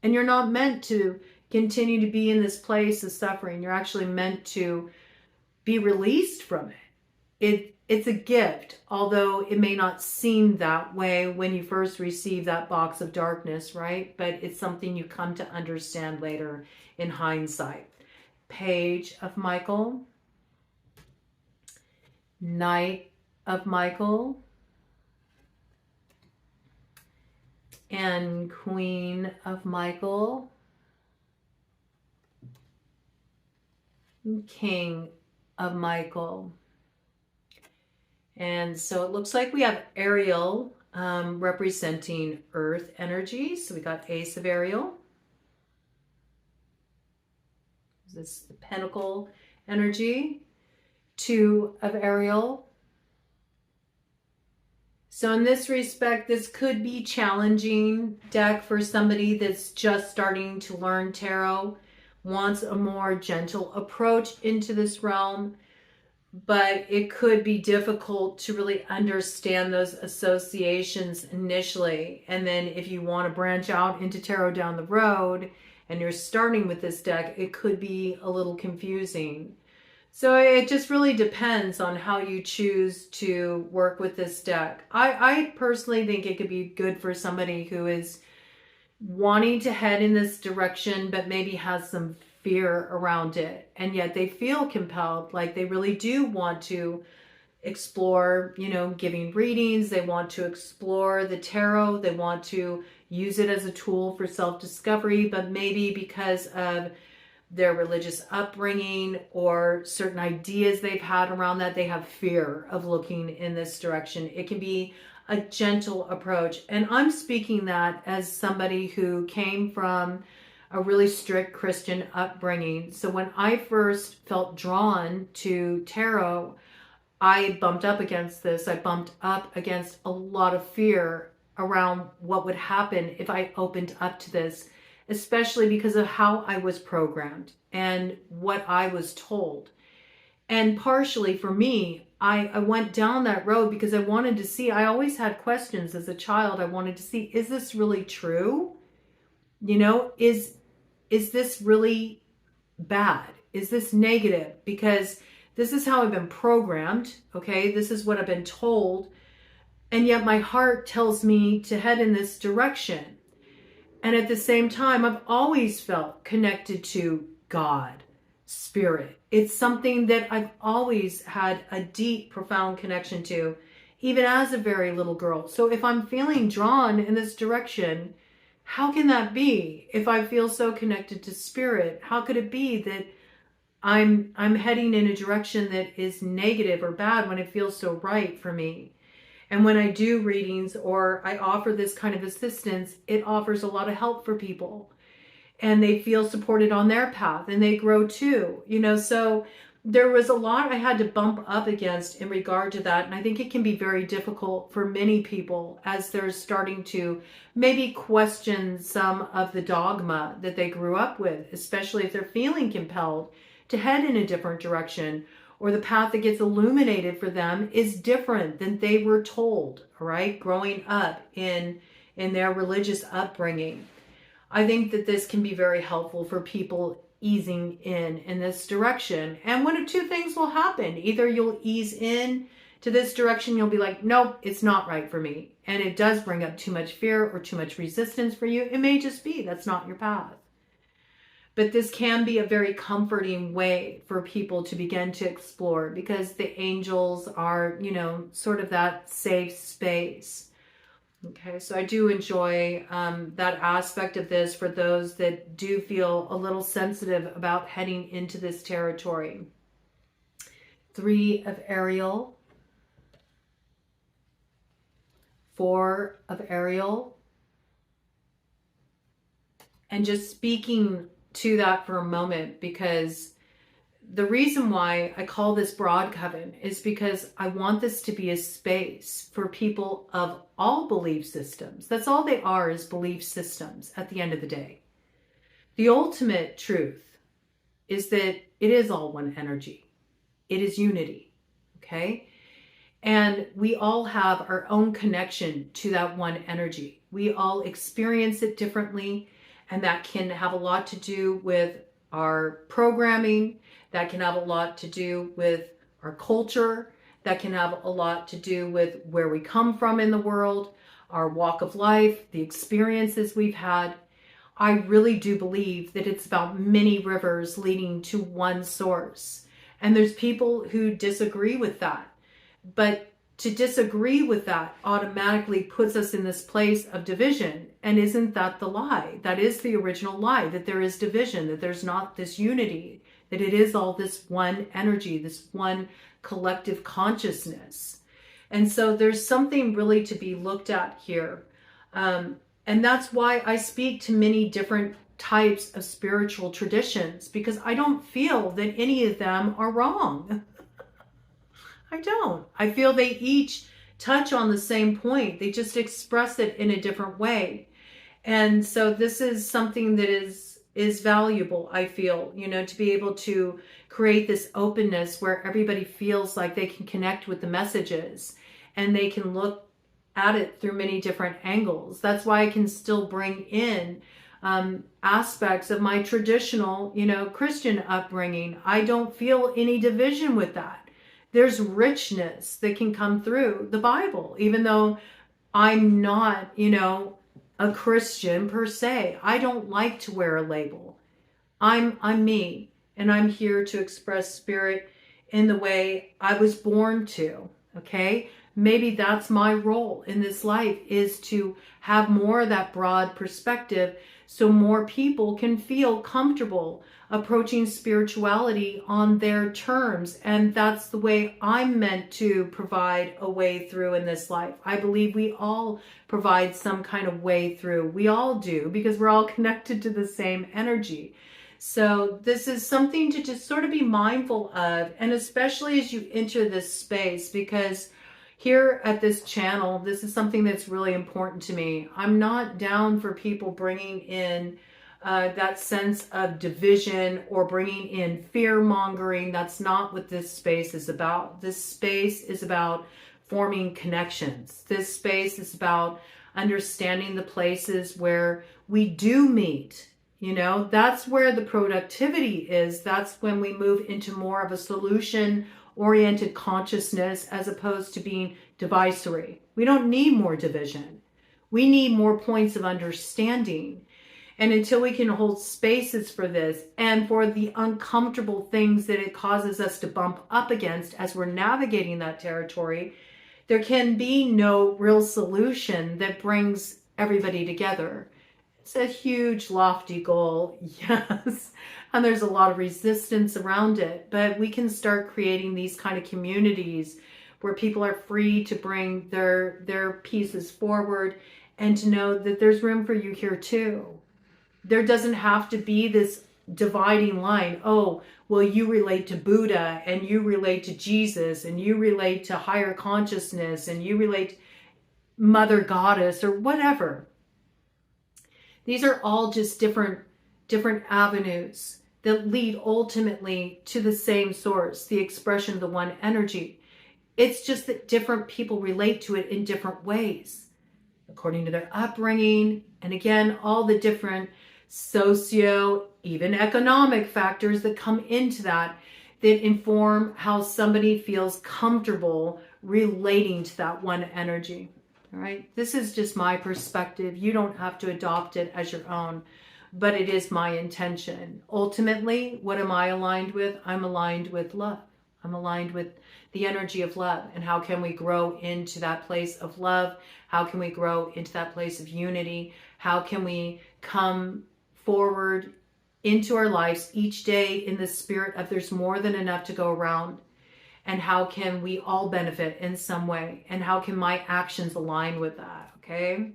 And you're not meant to continue to be in this place of suffering. You're actually meant to be released from it. It's a gift, although it may not seem that way when you first receive that box of darkness, right? But it's something you come to understand later in hindsight. Page of Michael, Knight of Michael, and Queen of Michael, and King of Michael. And so it looks like we have Ariel representing earth energy. So we got Ace of Ariel. This is the Pentacle energy. 2 of Ariel. So in this respect, this could be challenging deck for somebody that's just starting to learn tarot, wants a more gentle approach into this realm. But it could be difficult to really understand those associations initially. And then if you want to branch out into tarot down the road and you're starting with this deck, it could be a little confusing. So it just really depends on how you choose to work with this deck. I personally think it could be good for somebody who is wanting to head in this direction, but maybe has some fear around it, and yet they feel compelled, like they really do want to explore, you know, giving readings. They want to explore the tarot. They want to use it as a tool for self-discovery, but maybe because of their religious upbringing or certain ideas they've had around that, they have fear of looking in this direction. It can be a gentle approach. And I'm speaking that as somebody who came from a really strict Christian upbringing. So when I first felt drawn to tarot, I bumped up against this. I bumped up against a lot of fear around what would happen if I opened up to this, especially because of how I was programmed and what I was told. And partially for me, I went down that road because I wanted to see, I always had questions as a child. I wanted to see, is this really true? You know, is this really bad? Is this negative? Because this is how I've been programmed, okay? This is what I've been told. And yet my heart tells me to head in this direction. And at the same time, I've always felt connected to God, spirit. It's something that I've always had a deep, profound connection to, even as a very little girl. So if I'm feeling drawn in this direction, how can that be? If I feel so connected to spirit, how could it be that I'm heading in a direction that is negative or bad when it feels so right for me? And when I do readings or I offer this kind of assistance, it offers a lot of help for people. And they feel supported on their path and they grow too, you know. So there was a lot I had to bump up against in regard to that. And I think it can be very difficult for many people as they're starting to maybe question some of the dogma that they grew up with, especially if they're feeling compelled to head in a different direction, or the path that gets illuminated for them is different than they were told, all right, growing up in their religious upbringing. I think that this can be very helpful for people easing in this direction. And one of two things will happen. Either you'll ease in to this direction, you'll be like, nope, it's not right for me. And it does bring up too much fear or too much resistance for you. It may just be that's not your path. But this can be a very comforting way for people to begin to explore, because the angels are, you know, sort of that safe space. Okay, so I do enjoy that aspect of this for those that do feel a little sensitive about heading into this territory. 3 of Ariel. 4 of Ariel. And just speaking to that for a moment, because the reason why I call this broad coven is because I want this to be a space for people of all belief systems. That's all they are, is belief systems at the end of the day. The ultimate truth is that it is all one energy. It is unity, okay? And we all have our own connection to that one energy. We all experience it differently, and that can have a lot to do with our programming. That can have a lot to do with our culture. That can have a lot to do with where we come from in the world, our walk of life, the experiences we've had. I really do believe that it's about many rivers leading to one source. And there's people who disagree with that. But to disagree with that automatically puts us in this place of division. And isn't that the lie? That is the original lie, that there is division, that there's not this unity, that it is all this one energy, this one collective consciousness. And so there's something really to be looked at here. And that's why I speak to many different types of spiritual traditions, because I don't feel that any of them are wrong. I don't. I feel they each touch on the same point. They just express it in a different way. And so this is something that is valuable, I feel, you know, to be able to create this openness where everybody feels like they can connect with the messages and they can look at it through many different angles. That's why I can still bring in aspects of my traditional, you know, Christian upbringing. I don't feel any division with that. There's richness that can come through the Bible, even though I'm not, you know, a Christian per se. I don't like to wear a label. I'm me, and I'm here to express spirit in the way I was born to, okay? Maybe that's my role in this life, is to have more of that broad perspective so more people can feel comfortable approaching spirituality on their terms. And that's the way I'm meant to provide a way through in this life. I believe we all provide some kind of way through. We all do, because we're all connected to the same energy. So this is something to just sort of be mindful of, and especially as you enter this space, because here at this channel, this is something that's really important to me. I'm not down for people bringing in that sense of division or bringing in fear-mongering. That's not what this space is about. This space is about forming connections. This space is about understanding the places where we do meet. You know, that's where the productivity is. That's when we move into more of a solution-oriented consciousness as opposed to being divisory. We don't need more division. We need more points of understanding. And until we can hold spaces for this and for the uncomfortable things that it causes us to bump up against as we're navigating that territory, there can be no real solution that brings everybody together. It's a huge, lofty goal, yes. And there's a lot of resistance around it. But we can start creating these kind of communities where people are free to bring their pieces forward and to know that there's room for you here too. There doesn't have to be this dividing line. Oh, well, you relate to Buddha and you relate to Jesus and you relate to higher consciousness and you relate to Mother Goddess or whatever. These are all just different avenues that lead ultimately to the same source, the expression of the one energy. It's just that different people relate to it in different ways, according to their upbringing, and again, all the different socio, even economic factors that come into that inform how somebody feels comfortable relating to that one energy. All right, this is just my perspective. You don't have to adopt it as your own, but it is my intention. Ultimately, what am I aligned with? I'm aligned with love. I'm aligned with the energy of love. And how can we grow into that place of love? How can we grow into that place of unity? How can we come forward into our lives each day in the spirit of there's more than enough to go around? And how can we all benefit in some way? And how can my actions align with that? Okay.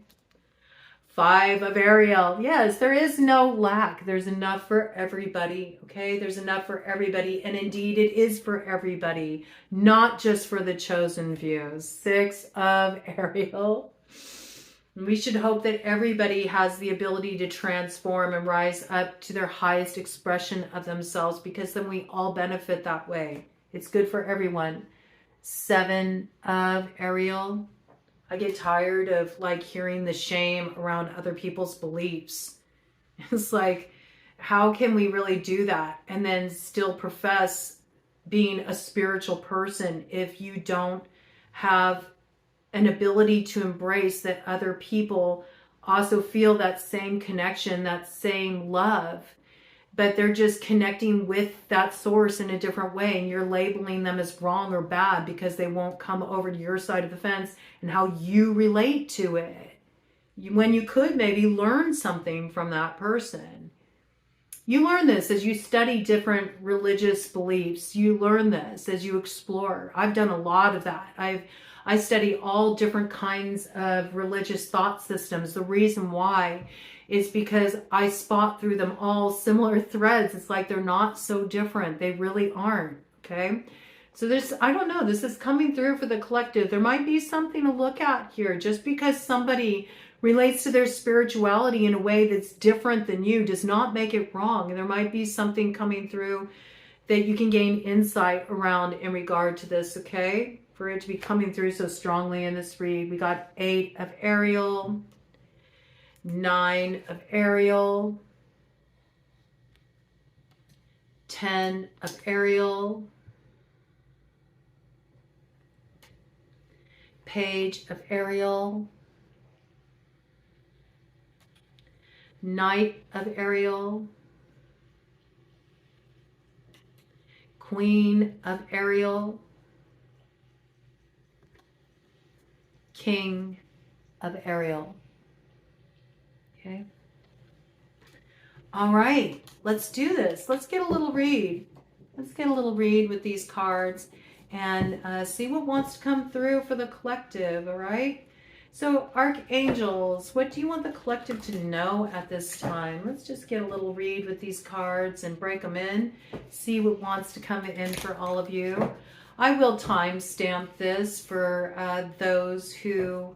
5 of Ariel. Yes, there is no lack. There's enough for everybody. Okay. There's enough for everybody. And indeed it is for everybody, not just for the chosen few. 6 of Ariel. We should hope that everybody has the ability to transform and rise up to their highest expression of themselves, because then we all benefit that way. It's good for everyone. 7 of Ariel. I get tired of like hearing the shame around other people's beliefs. It's like, how can we really do that and then still profess being a spiritual person if you don't have an ability to embrace that other people also feel that same connection, that same love, but they're just connecting with that source in a different way, and you're labeling them as wrong or bad because they won't come over to your side of the fence and how you relate to it. When you could maybe learn something from that person. You learn this as you study different religious beliefs. You learn this as you explore. I've done a lot of that. I study all different kinds of religious thought systems. The reason why is because I spot through them all similar threads. It's like they're not so different. They really aren't. Okay. So there's, I don't know, this is coming through for the collective. There might be something to look at here. Just because somebody relates to their spirituality in a way that's different than you does not make it wrong. And there might be something coming through that you can gain insight around in regard to this. Okay. For it to be coming through so strongly in this read. We got 8 of Ariel, 9 of Ariel, 10 of Ariel, Page of Ariel, Knight of Ariel, Queen of Ariel, King of Ariel. Okay. All right, let's do this. Let's get a little read. Let's get a little read with these cards and see what wants to come through for the collective. All right. So archangels, what do you want the collective to know at this time? Let's just get a little read with these cards and break them in. See what wants to come in for all of you. I will timestamp this for those who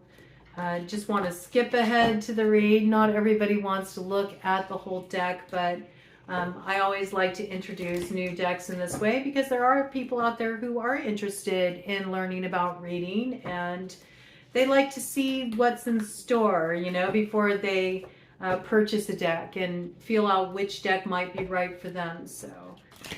just want to skip ahead to the read. Not everybody wants to look at the whole deck, but I always like to introduce new decks in this way because there are people out there who are interested in learning about reading, and they like to see what's in store, you know, before they purchase a deck and feel out which deck might be right for them. So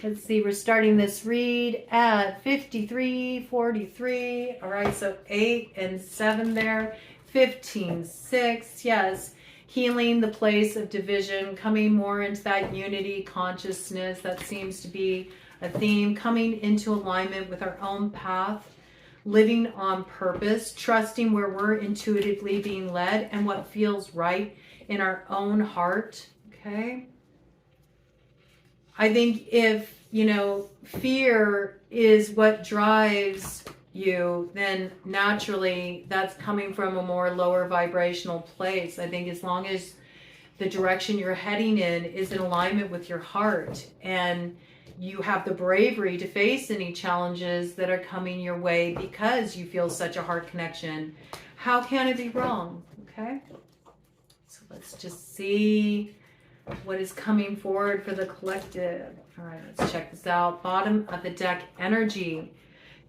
let's see, we're starting this read at 53:43. All right, so 8 and 7 there. 15:6, yes. Healing the place of division, coming more into that unity consciousness. That seems to be a theme, coming into alignment with our own path, living on purpose, trusting where we're intuitively being led and what feels right in our own heart. Okay. I think if, you know, fear is what drives you, then naturally that's coming from a more lower vibrational place. I think as long as the direction you're heading in is in alignment with your heart and you have the bravery to face any challenges that are coming your way because you feel such a heart connection, how can it be wrong? Okay. So let's just see What is coming forward for the collective? All right, let's check this out. Bottom of the deck energy.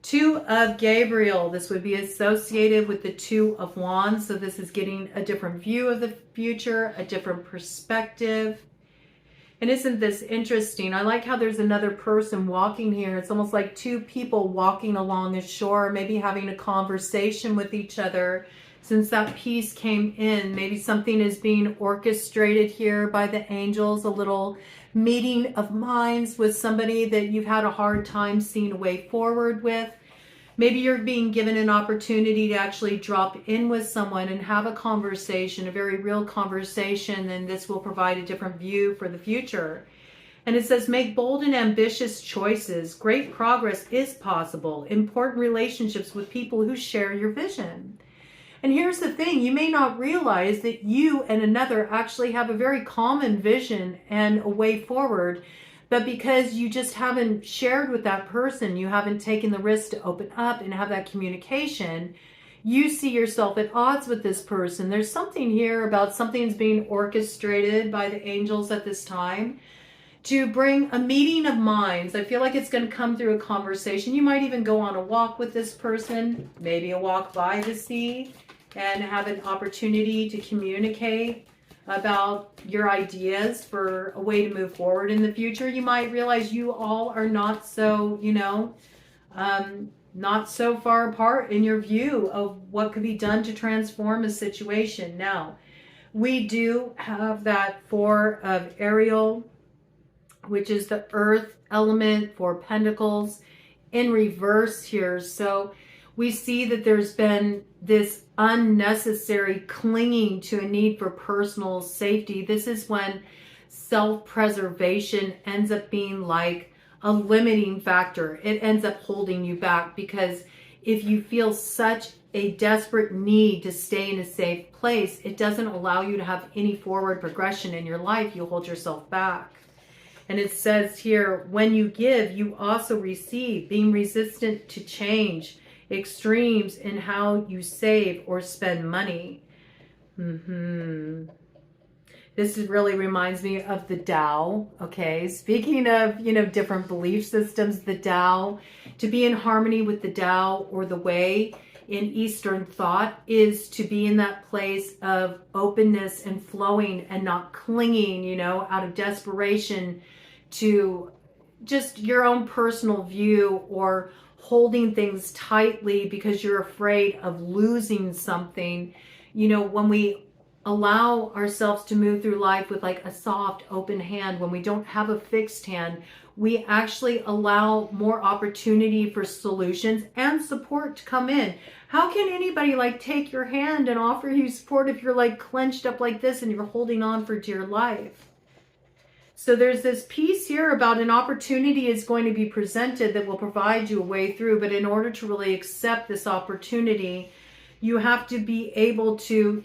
2 of Gabriel. This would be associated with the 2 of Wands. So this is getting a different view of the future, a different perspective. And isn't this interesting? I like how there's another person walking here. It's almost like 2 people walking along a shore, maybe having a conversation with each other. Since that piece came in, maybe something is being orchestrated here by the angels, a little meeting of minds with somebody that you've had a hard time seeing a way forward with. Maybe you're being given an opportunity to actually drop in with someone and have a conversation, a very real conversation, and this will provide a different view for the future. And it says, make bold and ambitious choices. Great progress is possible. Important relationships with people who share your vision. And here's the thing, you may not realize that you and another actually have a very common vision and a way forward, but because you just haven't shared with that person, you haven't taken the risk to open up and have that communication, you see yourself at odds with this person. There's something here about something's being orchestrated by the angels at this time to bring a meeting of minds. I feel like it's going to come through a conversation. You might even go on a walk with this person, maybe a walk by the sea, and have an opportunity to communicate about your ideas for a way to move forward in the future. You might realize you all are not so, not so far apart in your view of what could be done to transform a situation. Now, we do have that 4 of Ariel, which is the earth element, 4 pentacles in reverse here. So we see that there's been this unnecessary clinging to a need for personal safety. This is when self-preservation ends up being like a limiting factor. It ends up holding you back, because if you feel such a desperate need to stay in a safe place, it doesn't allow you to have any forward progression in your life. You hold yourself back. And it says here, when you give, you also receive, being resistant to change, extremes in how you save or spend money. This really reminds me of the Tao. Okay, speaking of, different belief systems, the Tao, to be in harmony with the Tao or the way in Eastern thought is to be in that place of openness and flowing and not clinging, out of desperation to just your own personal view, or holding things tightly because you're afraid of losing something. When we allow ourselves to move through life with like a soft, open hand, when we don't have a fixed hand, we actually allow more opportunity for solutions and support to come in. How can anybody take your hand and offer you support if you're clenched up like this and you're holding on for dear life? So there's this piece here about an opportunity is going to be presented that will provide you a way through. But in order to really accept this opportunity, you have to be able to,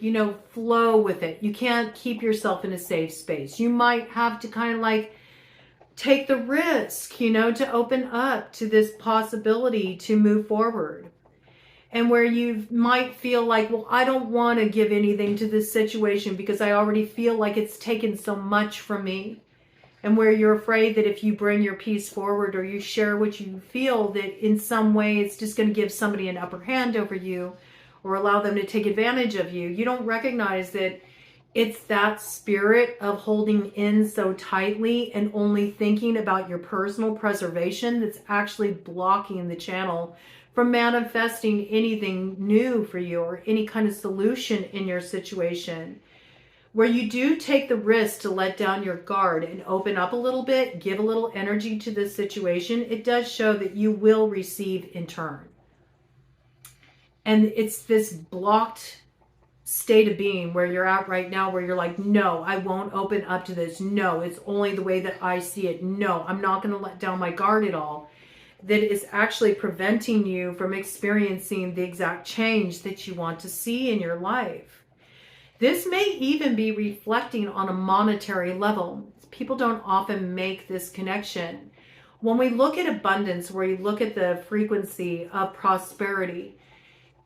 flow with it. You can't keep yourself in a safe space. You might have to kind of take the risk, to open up to this possibility to move forward. And where you might feel well, I don't want to give anything to this situation because I already feel like it's taken so much from me. And where you're afraid that if you bring your piece forward or you share what you feel, that in some way it's just going to give somebody an upper hand over you or allow them to take advantage of you. You don't recognize that it's that spirit of holding in so tightly and only thinking about your personal preservation that's actually blocking the channel from manifesting anything new for you or any kind of solution in your situation. Where you do take the risk to let down your guard and open up a little bit, give a little energy to this situation, it does show that you will receive in turn. And it's this blocked state of being where you're at right now, where you're no, I won't open up to this. No, it's only the way that I see it. No, I'm not going to let down my guard at all. That is actually preventing you from experiencing the exact change that you want to see in your life. This may even be reflecting on a monetary level. People don't often make this connection. When we look at abundance, where you look at the frequency of prosperity,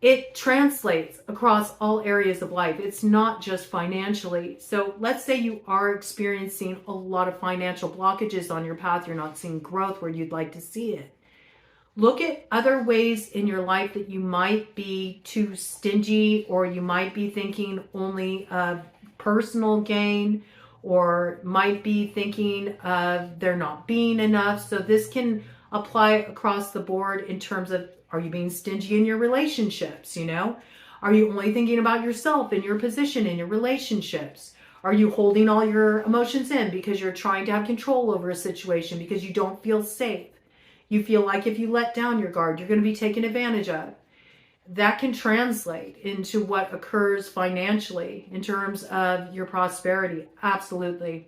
it translates across all areas of life. It's not just financially. So let's say you are experiencing a lot of financial blockages on your path. You're not seeing growth where you'd like to see it. Look at other ways in your life that you might be too stingy, or you might be thinking only of personal gain, or might be thinking of there not being enough. So this can apply across the board in terms of, are you being stingy in your relationships? You know, are you only thinking about yourself and your position in your relationships? Are you holding all your emotions in because you're trying to have control over a situation because you don't feel safe? You feel like if you let down your guard, you're going to be taken advantage of. That can translate into what occurs financially in terms of your prosperity. Absolutely.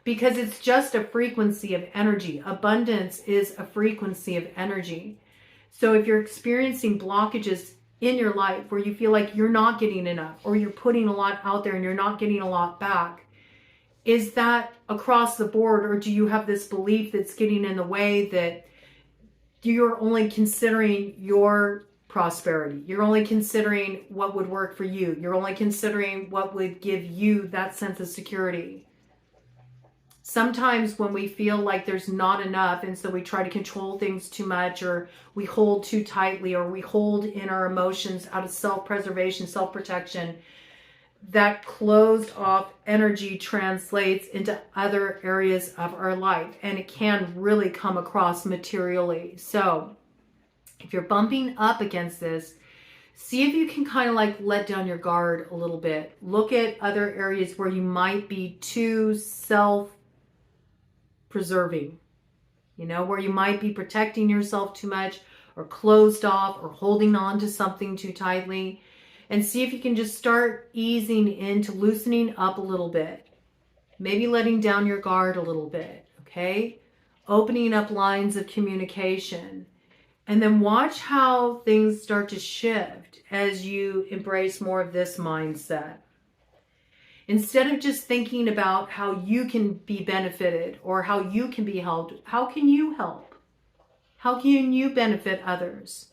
Because it's just a frequency of energy. Abundance is a frequency of energy. So if you're experiencing blockages in your life where you feel like you're not getting enough, or you're putting a lot out there and you're not getting a lot back, is that across the board, or do you have this belief that's getting in the way that you're only considering your prosperity? You're only considering what would work for you. You're only considering what would give you that sense of security. Sometimes when we feel like there's not enough, and so we try to control things too much, or we hold too tightly, or we hold in our emotions out of self-preservation, self-protection, that closed off energy translates into other areas of our life, and it can really come across materially. So if you're bumping up against this, see if you can kind of like let down your guard a little bit. Look at other areas where you might be too self-preserving, you know, where you might be protecting yourself too much, or closed off, or holding on to something too tightly. And see if you can just start easing into loosening up a little bit. Maybe letting down your guard a little bit, okay? Opening up lines of communication. And then watch how things start to shift as you embrace more of this mindset. Instead of just thinking about how you can be benefited or how you can be helped, how can you help? How can you benefit others?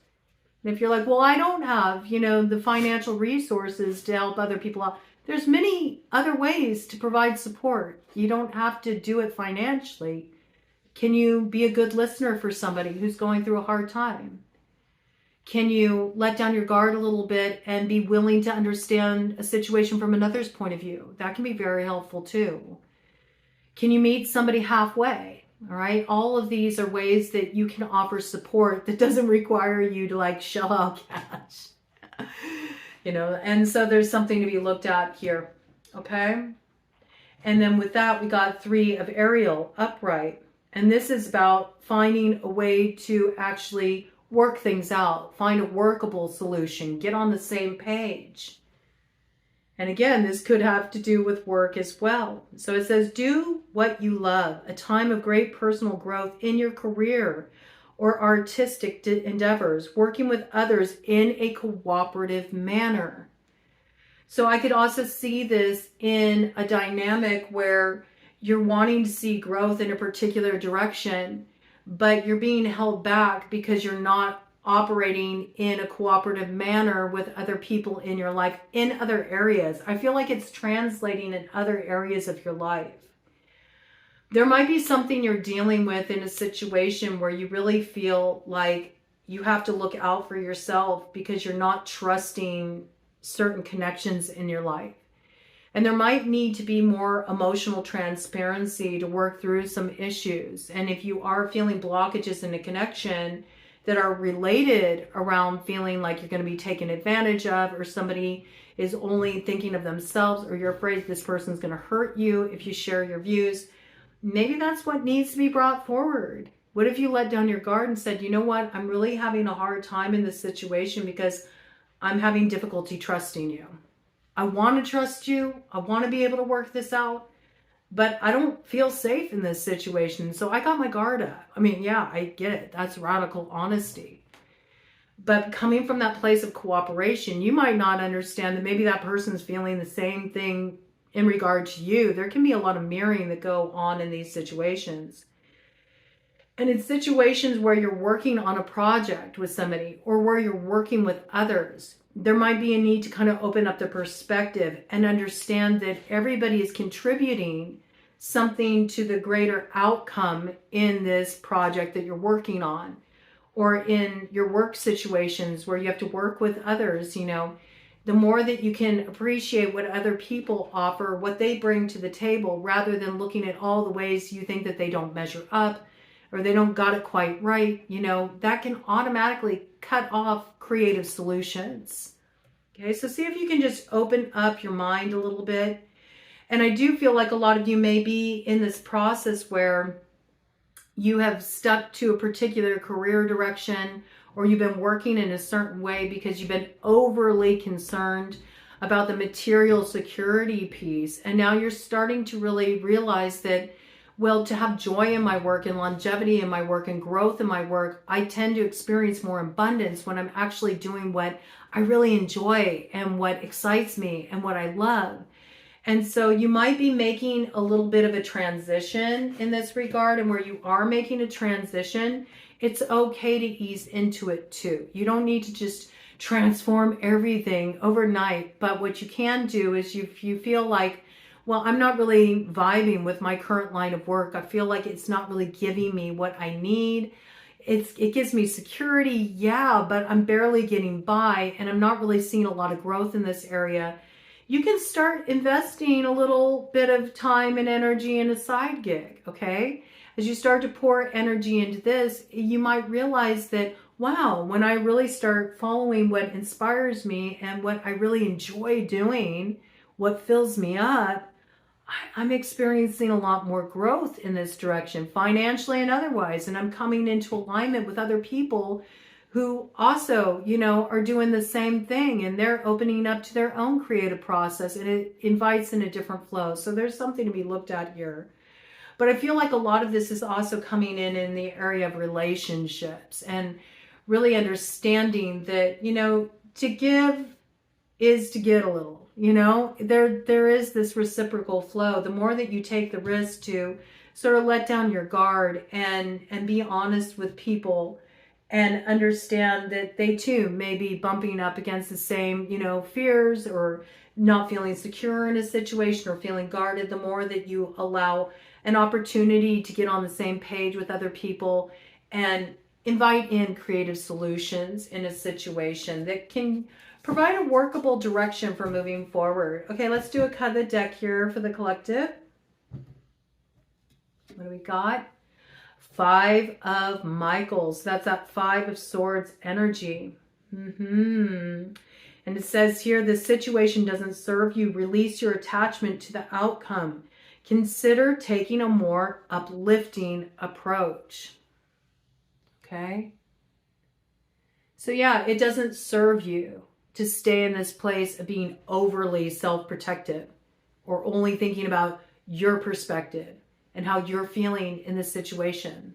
And if you're like, well, I don't have, you know, the financial resources to help other people out, there's many other ways to provide support. You don't have to do it financially. Can you be a good listener for somebody who's going through a hard time? Can you let down your guard a little bit and be willing to understand a situation from another's point of view? That can be very helpful too. Can you meet somebody halfway? All right. All of these are ways that you can offer support that doesn't require you to like shell out cash, you know, and so there's something to be looked at here. Okay. And then with that, we got 3 of Ariel upright. And this is about finding a way to actually work things out, find a workable solution, get on the same page. And again, this could have to do with work as well. So it says, do what you love, a time of great personal growth in your career or artistic endeavors, working with others in a cooperative manner. So I could also see this in a dynamic where you're wanting to see growth in a particular direction, but you're being held back because you're not operating in a cooperative manner with other people in your life in other areas. I feel like it's translating in other areas of your life. There might be something you're dealing with in a situation where you really feel like you have to look out for yourself because you're not trusting certain connections in your life. And there might need to be more emotional transparency to work through some issues. And if you are feeling blockages in a connection that are related around feeling like you're going to be taken advantage of, or somebody is only thinking of themselves, or you're afraid this person's going to hurt you if you share your views, maybe that's what needs to be brought forward. What if you let down your guard and said, you know what, I'm really having a hard time in this situation because I'm having difficulty trusting you. I want to trust you. I want to be able to work this out, but I don't feel safe in this situation. So I got my guard up. I mean, yeah, I get it. That's radical honesty. But coming from that place of cooperation, you might not understand that maybe that person's feeling the same thing in regard to you. There can be a lot of mirroring that go on in these situations. And in situations where you're working on a project with somebody or where you're working with others, there might be a need to kind of open up the perspective and understand that everybody is contributing something to the greater outcome in this project that you're working on, or in your work situations where you have to work with others. The more that you can appreciate what other people offer, what they bring to the table, rather than looking at all the ways you think that they don't measure up or they don't got it quite right, that can automatically cut off creative solutions. Okay, so see if you can just open up your mind a little bit. And I do feel like a lot of you may be in this process where you have stuck to a particular career direction, or you've been working in a certain way because you've been overly concerned about the material security piece. And now you're starting to really realize that, well, to have joy in my work and longevity in my work and growth in my work, I tend to experience more abundance when I'm actually doing what I really enjoy and what excites me and what I love. And so you might be making a little bit of a transition in this regard. And where you are making a transition, it's okay to ease into it too. You don't need to just transform everything overnight. But what you can do is if you feel like, well, I'm not really vibing with my current line of work. I feel like it's not really giving me what I need. It gives me security, yeah, but I'm barely getting by and I'm not really seeing a lot of growth in this area. You can start investing a little bit of time and energy in a side gig, okay? As you start to pour energy into this, you might realize that, wow, when I really start following what inspires me and what I really enjoy doing, what fills me up, I'm experiencing a lot more growth in this direction, financially and otherwise. And I'm coming into alignment with other people who also, are doing the same thing, and they're opening up to their own creative process, and it invites in a different flow. So there's something to be looked at here. But I feel like a lot of this is also coming in the area of relationships and really understanding that, to give is to get a little. There is this reciprocal flow. The more that you take the risk to sort of let down your guard and be honest with people and understand that they too may be bumping up against the same, fears, or not feeling secure in a situation or feeling guarded, the more that you allow an opportunity to get on the same page with other people and invite in creative solutions in a situation that can provide a workable direction for moving forward. Okay, let's do a cut of the deck here for the collective. What do we got? 5 of Michaels. That's that 5 of Swords energy. And it says here, the situation doesn't serve you. Release your attachment to the outcome. Consider taking a more uplifting approach. Okay? So yeah, it doesn't serve you to stay in this place of being overly self-protective or only thinking about your perspective and how you're feeling in this situation.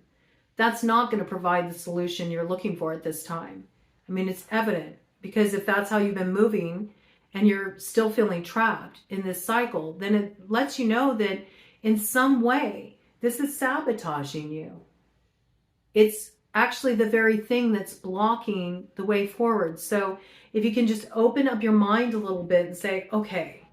That's not going to provide the solution you're looking for at this time. I mean, it's evident, because if that's how you've been moving and you're still feeling trapped in this cycle, then it lets you know that in some way, this is sabotaging you. It's actually the very thing that's blocking the way forward. So if you can just open up your mind a little bit and say, okay,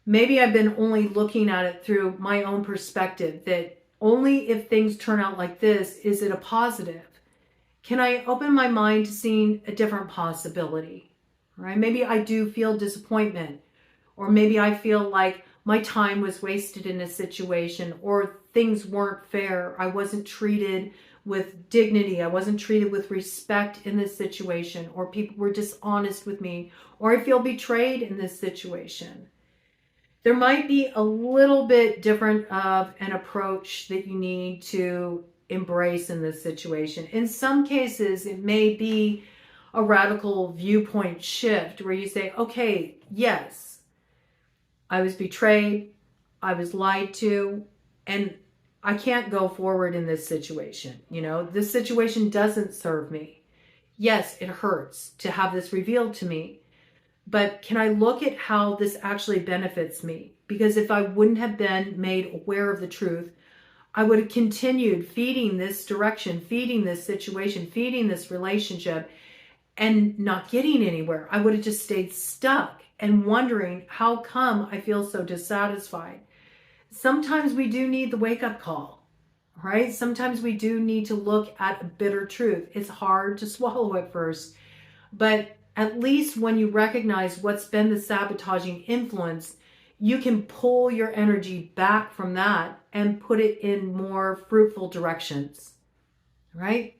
maybe I've been only looking at it through my own perspective, that only if things turn out like this is it a positive. Can I open my mind to seeing a different possibility? Right? Maybe I do feel disappointment, or maybe I feel like my time was wasted in a situation, or things weren't fair. I wasn't treated with dignity. I wasn't treated with respect in this situation, or people were dishonest with me, or I feel betrayed in this situation. There might be a little bit different of an approach that you need to embrace in this situation. In some cases, it may be a radical viewpoint shift where you say, okay, yes, I was betrayed, I was lied to, and I can't go forward in this situation. This situation doesn't serve me. Yes, it hurts to have this revealed to me. But can I look at how this actually benefits me? Because if I wouldn't have been made aware of the truth, I would have continued feeding this direction, feeding this situation, feeding this relationship, and not getting anywhere. I would have just stayed stuck and wondering, how come I feel so dissatisfied? Sometimes we do need the wake-up call, right? Sometimes we do need to look at a bitter truth. It's hard to swallow at first, but at least when you recognize what's been the sabotaging influence, you can pull your energy back from that and put it in more fruitful directions, right?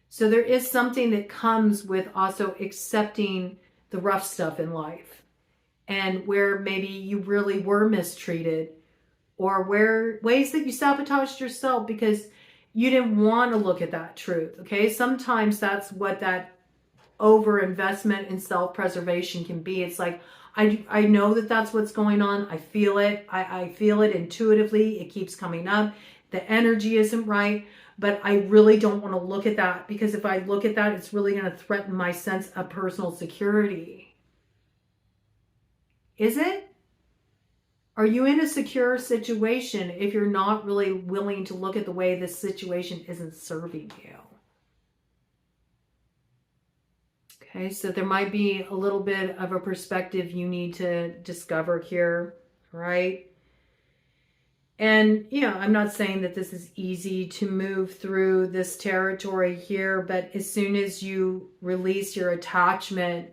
So there is something that comes with also accepting the rough stuff in life, and where maybe you really were mistreated, or where ways that you sabotaged yourself because you didn't want to look at that truth. Okay, sometimes that's what that overinvestment in self-preservation can be. It's like, I know that that's what's going on. I feel it. I feel it intuitively. It keeps coming up. The energy isn't right, but I really don't want to look at that, because if I look at that, it's really going to threaten my sense of personal security. Is it? Are you in a secure situation if you're not really willing to look at the way this situation isn't serving you? Okay, so there might be a little bit of a perspective you need to discover here, right? And, I'm not saying that this is easy to move through this territory here, but as soon as you release your attachment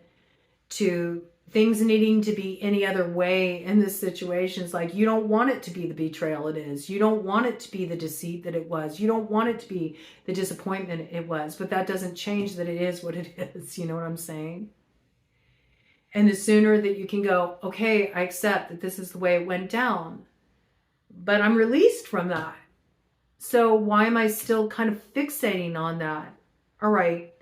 to things needing to be any other way in this situation, it's like you don't want it to be the betrayal it is. You don't want it to be the deceit that it was. You don't want it to be the disappointment it was. But that doesn't change that it is what it is. You know what I'm saying? And the sooner that you can go, okay, I accept that this is the way it went down, but I'm released from that. So why am I still kind of fixating on that? All right,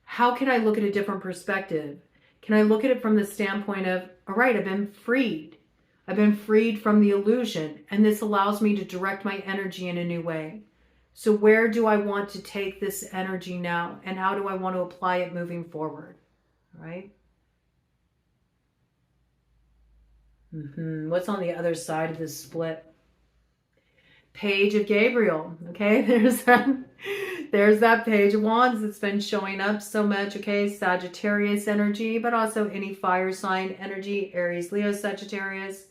how can I look at a different perspective? Can I look at it from the standpoint of, all right, I've been freed. I've been freed from the illusion, and this allows me to direct my energy in a new way. So where do I want to take this energy now, and how do I want to apply it moving forward, right? What's on the other side of this split? Page of Gabriel. Okay, there's that Page of Wands that's been showing up so much. Okay, Sagittarius energy, but also any fire sign energy, Aries, Leo, Sagittarius.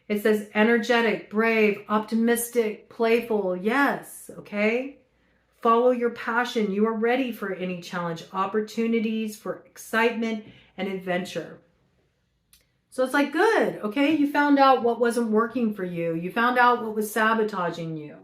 It says energetic, brave, optimistic, playful. Yes, okay. Follow your passion. You are ready for any challenge, opportunities for excitement and adventure. So it's like, good, okay? You found out what wasn't working for you. You found out what was sabotaging you.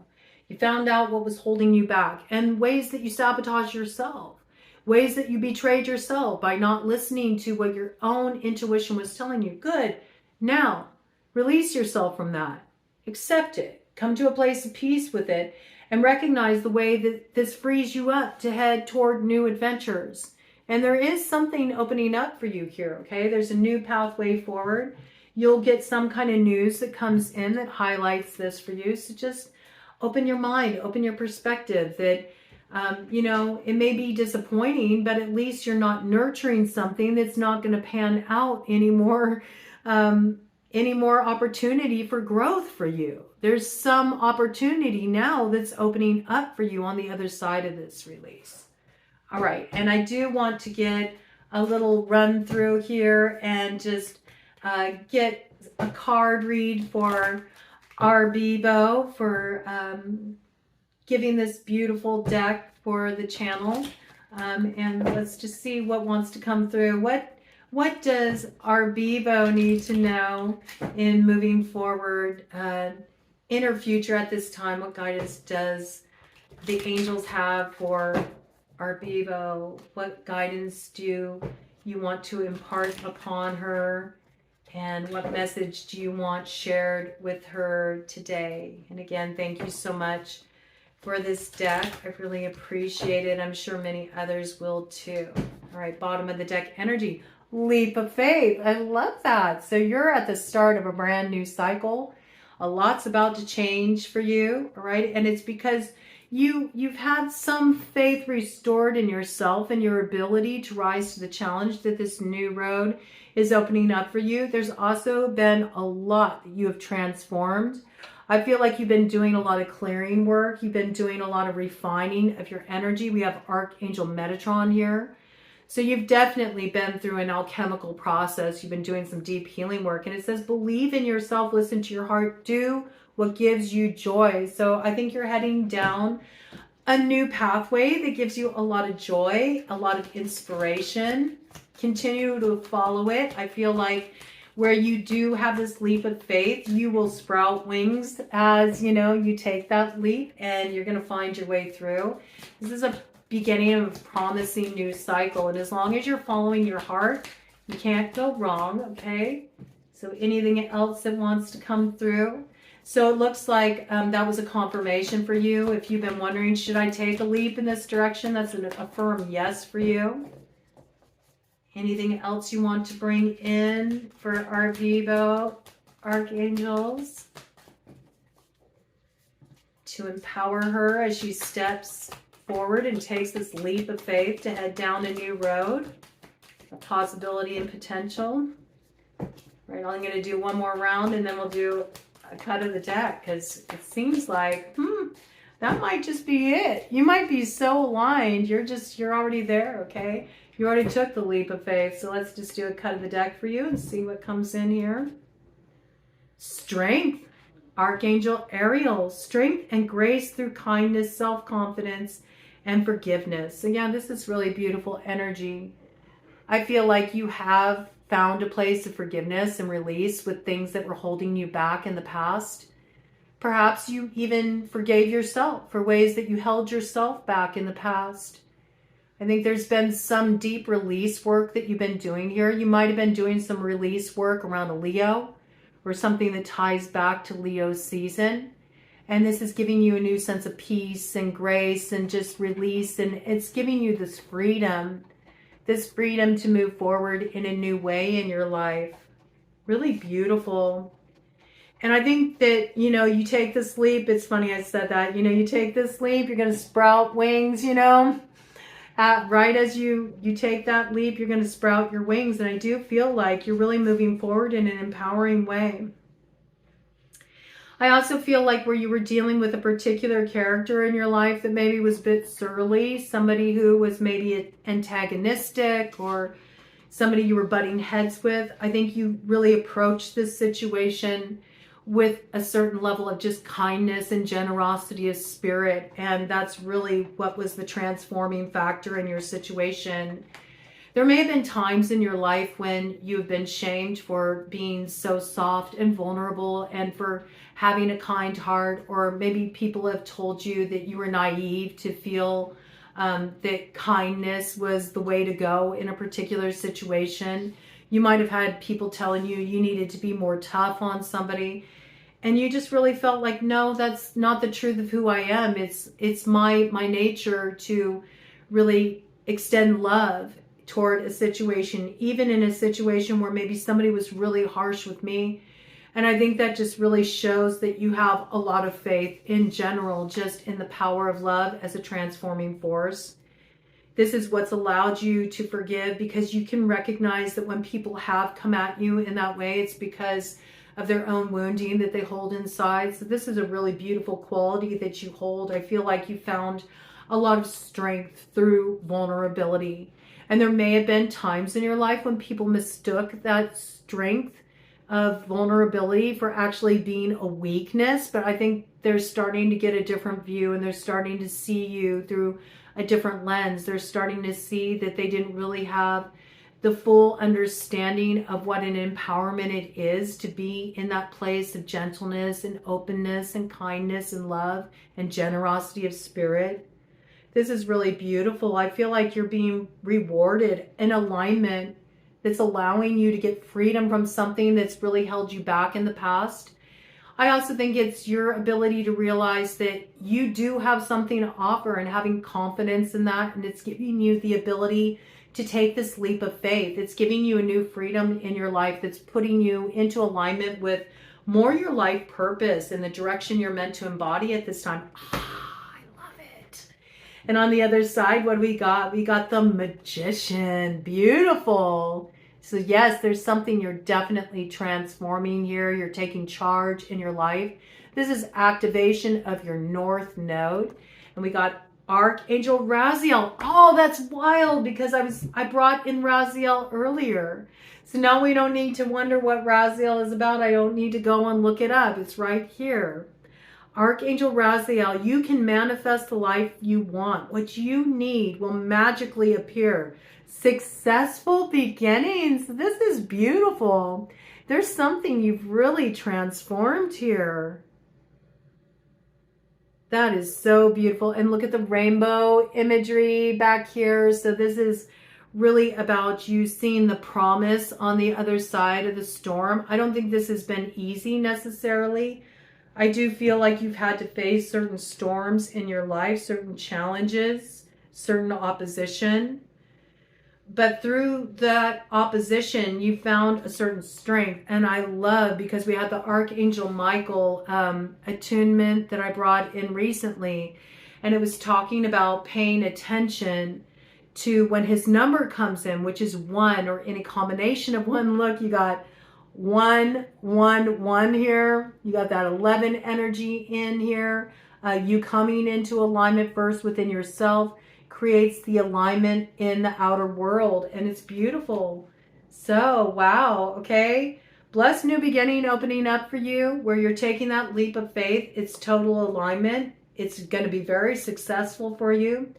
You found out what was holding you back, and ways that you sabotage yourself, ways that you betrayed yourself by not listening to what your own intuition was telling you. Good. Now, release yourself from that. Accept it. Come to a place of peace with it, and recognize the way that this frees you up to head toward new adventures. And there is something opening up for you here, okay? There's a new pathway forward. You'll get some kind of news that comes in that highlights this for you. So just open your mind, open your perspective that, it may be disappointing, but at least you're not nurturing something that's not going to pan out anymore. Any more opportunity for growth for you. There's some opportunity now that's opening up for you on the other side of this release. All right, and I do want to get a little run through here and just get a card read for Arbibo for giving this beautiful deck for the channel. And let's just see what wants to come through. What does Arbibo need to know in moving forward, inner future at this time? What guidance does the angels have for Arbibo? What guidance do you want to impart upon her? And what message do you want shared with her today? And again, thank you so much for this deck. I really appreciate it. I'm sure many others will too. All right, bottom of the deck energy. Leap of faith. I love that. So you're at the start of a brand new cycle. A lot's about to change for you, all right? And it's because you've had some faith restored in yourself and your ability to rise to the challenge that this new road is opening up for you. There's also been a lot that you have transformed. I feel like you've been doing a lot of clearing work. You've been doing a lot of refining of your energy. We have Archangel Metatron here. So you've definitely been through an alchemical process. You've been doing some deep healing work. And it says, believe in yourself, listen to your heart, do what gives you joy. So I think you're heading down a new pathway that gives you a lot of joy, a lot of inspiration. Continue to follow it. I feel like where you do have this leap of faith, you will sprout wings as, you know, you take that leap and you're going to find your way through. This is a beginning of a promising new cycle. And as long as you're following your heart, you can't go wrong, okay? So anything else that wants to come through. So it looks like that was a confirmation for you. If you've been wondering, should I take a leap in this direction? That's a firm yes for you. Anything else you want to bring in for our Vivo Archangels to empower her as she steps forward and takes this leap of faith to head down a new road, a possibility and potential. Right, I'm going to do one more round and then we'll do a cut of the deck because it seems like, that might just be it. You might be so aligned. You're already there, okay? You already took the leap of faith. So let's just do a cut of the deck for you and see what comes in here. Strength. Archangel Ariel. Strength and grace through kindness, self-confidence, and forgiveness. So yeah, this is really beautiful energy. I feel like you have found a place of forgiveness and release with things that were holding you back in the past. Perhaps you even forgave yourself for ways that you held yourself back in the past. I think there's been some deep release work that you've been doing here. You might have been doing some release work around a Leo or something that ties back to Leo's season. And this is giving you a new sense of peace and grace and just release. And it's giving you this freedom to move forward in a new way in your life. Really beautiful. And I think that, you know, you take this leap. It's funny I said that. You know, you take this leap, you're going to sprout wings, you know. Right as you take that leap, you're going to sprout your wings. And I do feel like you're really moving forward in an empowering way. I also feel like where you were dealing with a particular character in your life that maybe was a bit surly, somebody who was maybe antagonistic or somebody you were butting heads with, I think you really approached this situation with a certain level of just kindness and generosity of spirit. And that's really what was the transforming factor in your situation. There may have been times in your life when you have been shamed for being so soft and vulnerable and for having a kind heart, or maybe people have told you that you were naive to feel that kindness was the way to go in a particular situation. You might have had people telling you you needed to be more tough on somebody. And you just really felt like, no, that's not the truth of who I am. It's my nature to really extend love toward a situation, even in a situation where maybe somebody was really harsh with me. And I think that just really shows that you have a lot of faith in general, just in the power of love as a transforming force. This is what's allowed you to forgive, because you can recognize that when people have come at you in that way, it's because of their own wounding that they hold inside. So this is a really beautiful quality that you hold. I feel like you found a lot of strength through vulnerability. And there may have been times in your life when people mistook that strength of vulnerability for actually being a weakness. But I think they're starting to get a different view, and they're starting to see you through a different lens. They're starting to see that they didn't really have the full understanding of what an empowerment it is to be in that place of gentleness and openness and kindness and love and generosity of spirit. This is really beautiful. I feel like you're being rewarded in alignment that's allowing you to get freedom from something that's really held you back in the past. I also think it's your ability to realize that you do have something to offer, and having confidence in that, and it's giving you the ability to take this leap of faith. It's giving you a new freedom in your life that's putting you into alignment with more your life purpose and the direction you're meant to embody at this time. I love it. And on the other side, what do we got? We got the Magician. Beautiful. So yes, there's something you're definitely transforming here. You're taking charge in your life. This is activation of your north node. And we got Archangel Raziel. Oh, that's wild, because I brought in Raziel earlier. So now we don't need to wonder what Raziel is about. I don't need to go and look it up. It's right here. Archangel Raziel, you can manifest the life you want. What you need will magically appear. Successful beginnings. This is beautiful. There's something you've really transformed here. That is so beautiful. And look at the rainbow imagery back here. So this is really about you seeing the promise on the other side of the storm. I don't think this has been easy necessarily. I do feel like you've had to face certain storms in your life, certain challenges, certain opposition. But through that opposition, you found a certain strength. And I love, because we had the Archangel Michael attunement that I brought in recently. And it was talking about paying attention to when his number comes in, which is 1, or any combination of 1. Look, you got 1, 1, 1 here. You got that 11 energy in here. You coming into alignment first within yourself creates the alignment in the outer world, and it's beautiful. So, wow, okay. Blessed new beginning opening up for you, where you're taking that leap of faith. It's total alignment. It's going to be very successful for you.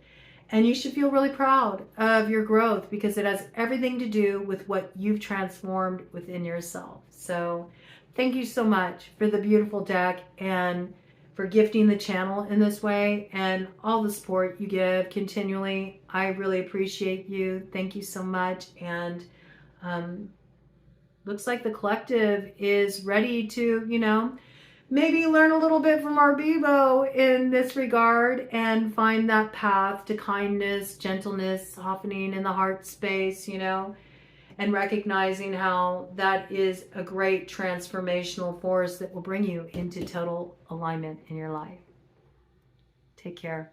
And you should feel really proud of your growth, because it has everything to do with what you've transformed within yourself. So thank you so much for the beautiful deck and for gifting the channel in this way, and all the support you give continually. I really appreciate you. Thank you so much. And looks like the collective is ready to, maybe learn a little bit from our Bebo in this regard and find that path to kindness, gentleness, softening in the heart space, and recognizing how that is a great transformational force that will bring you into total alignment in your life. Take care.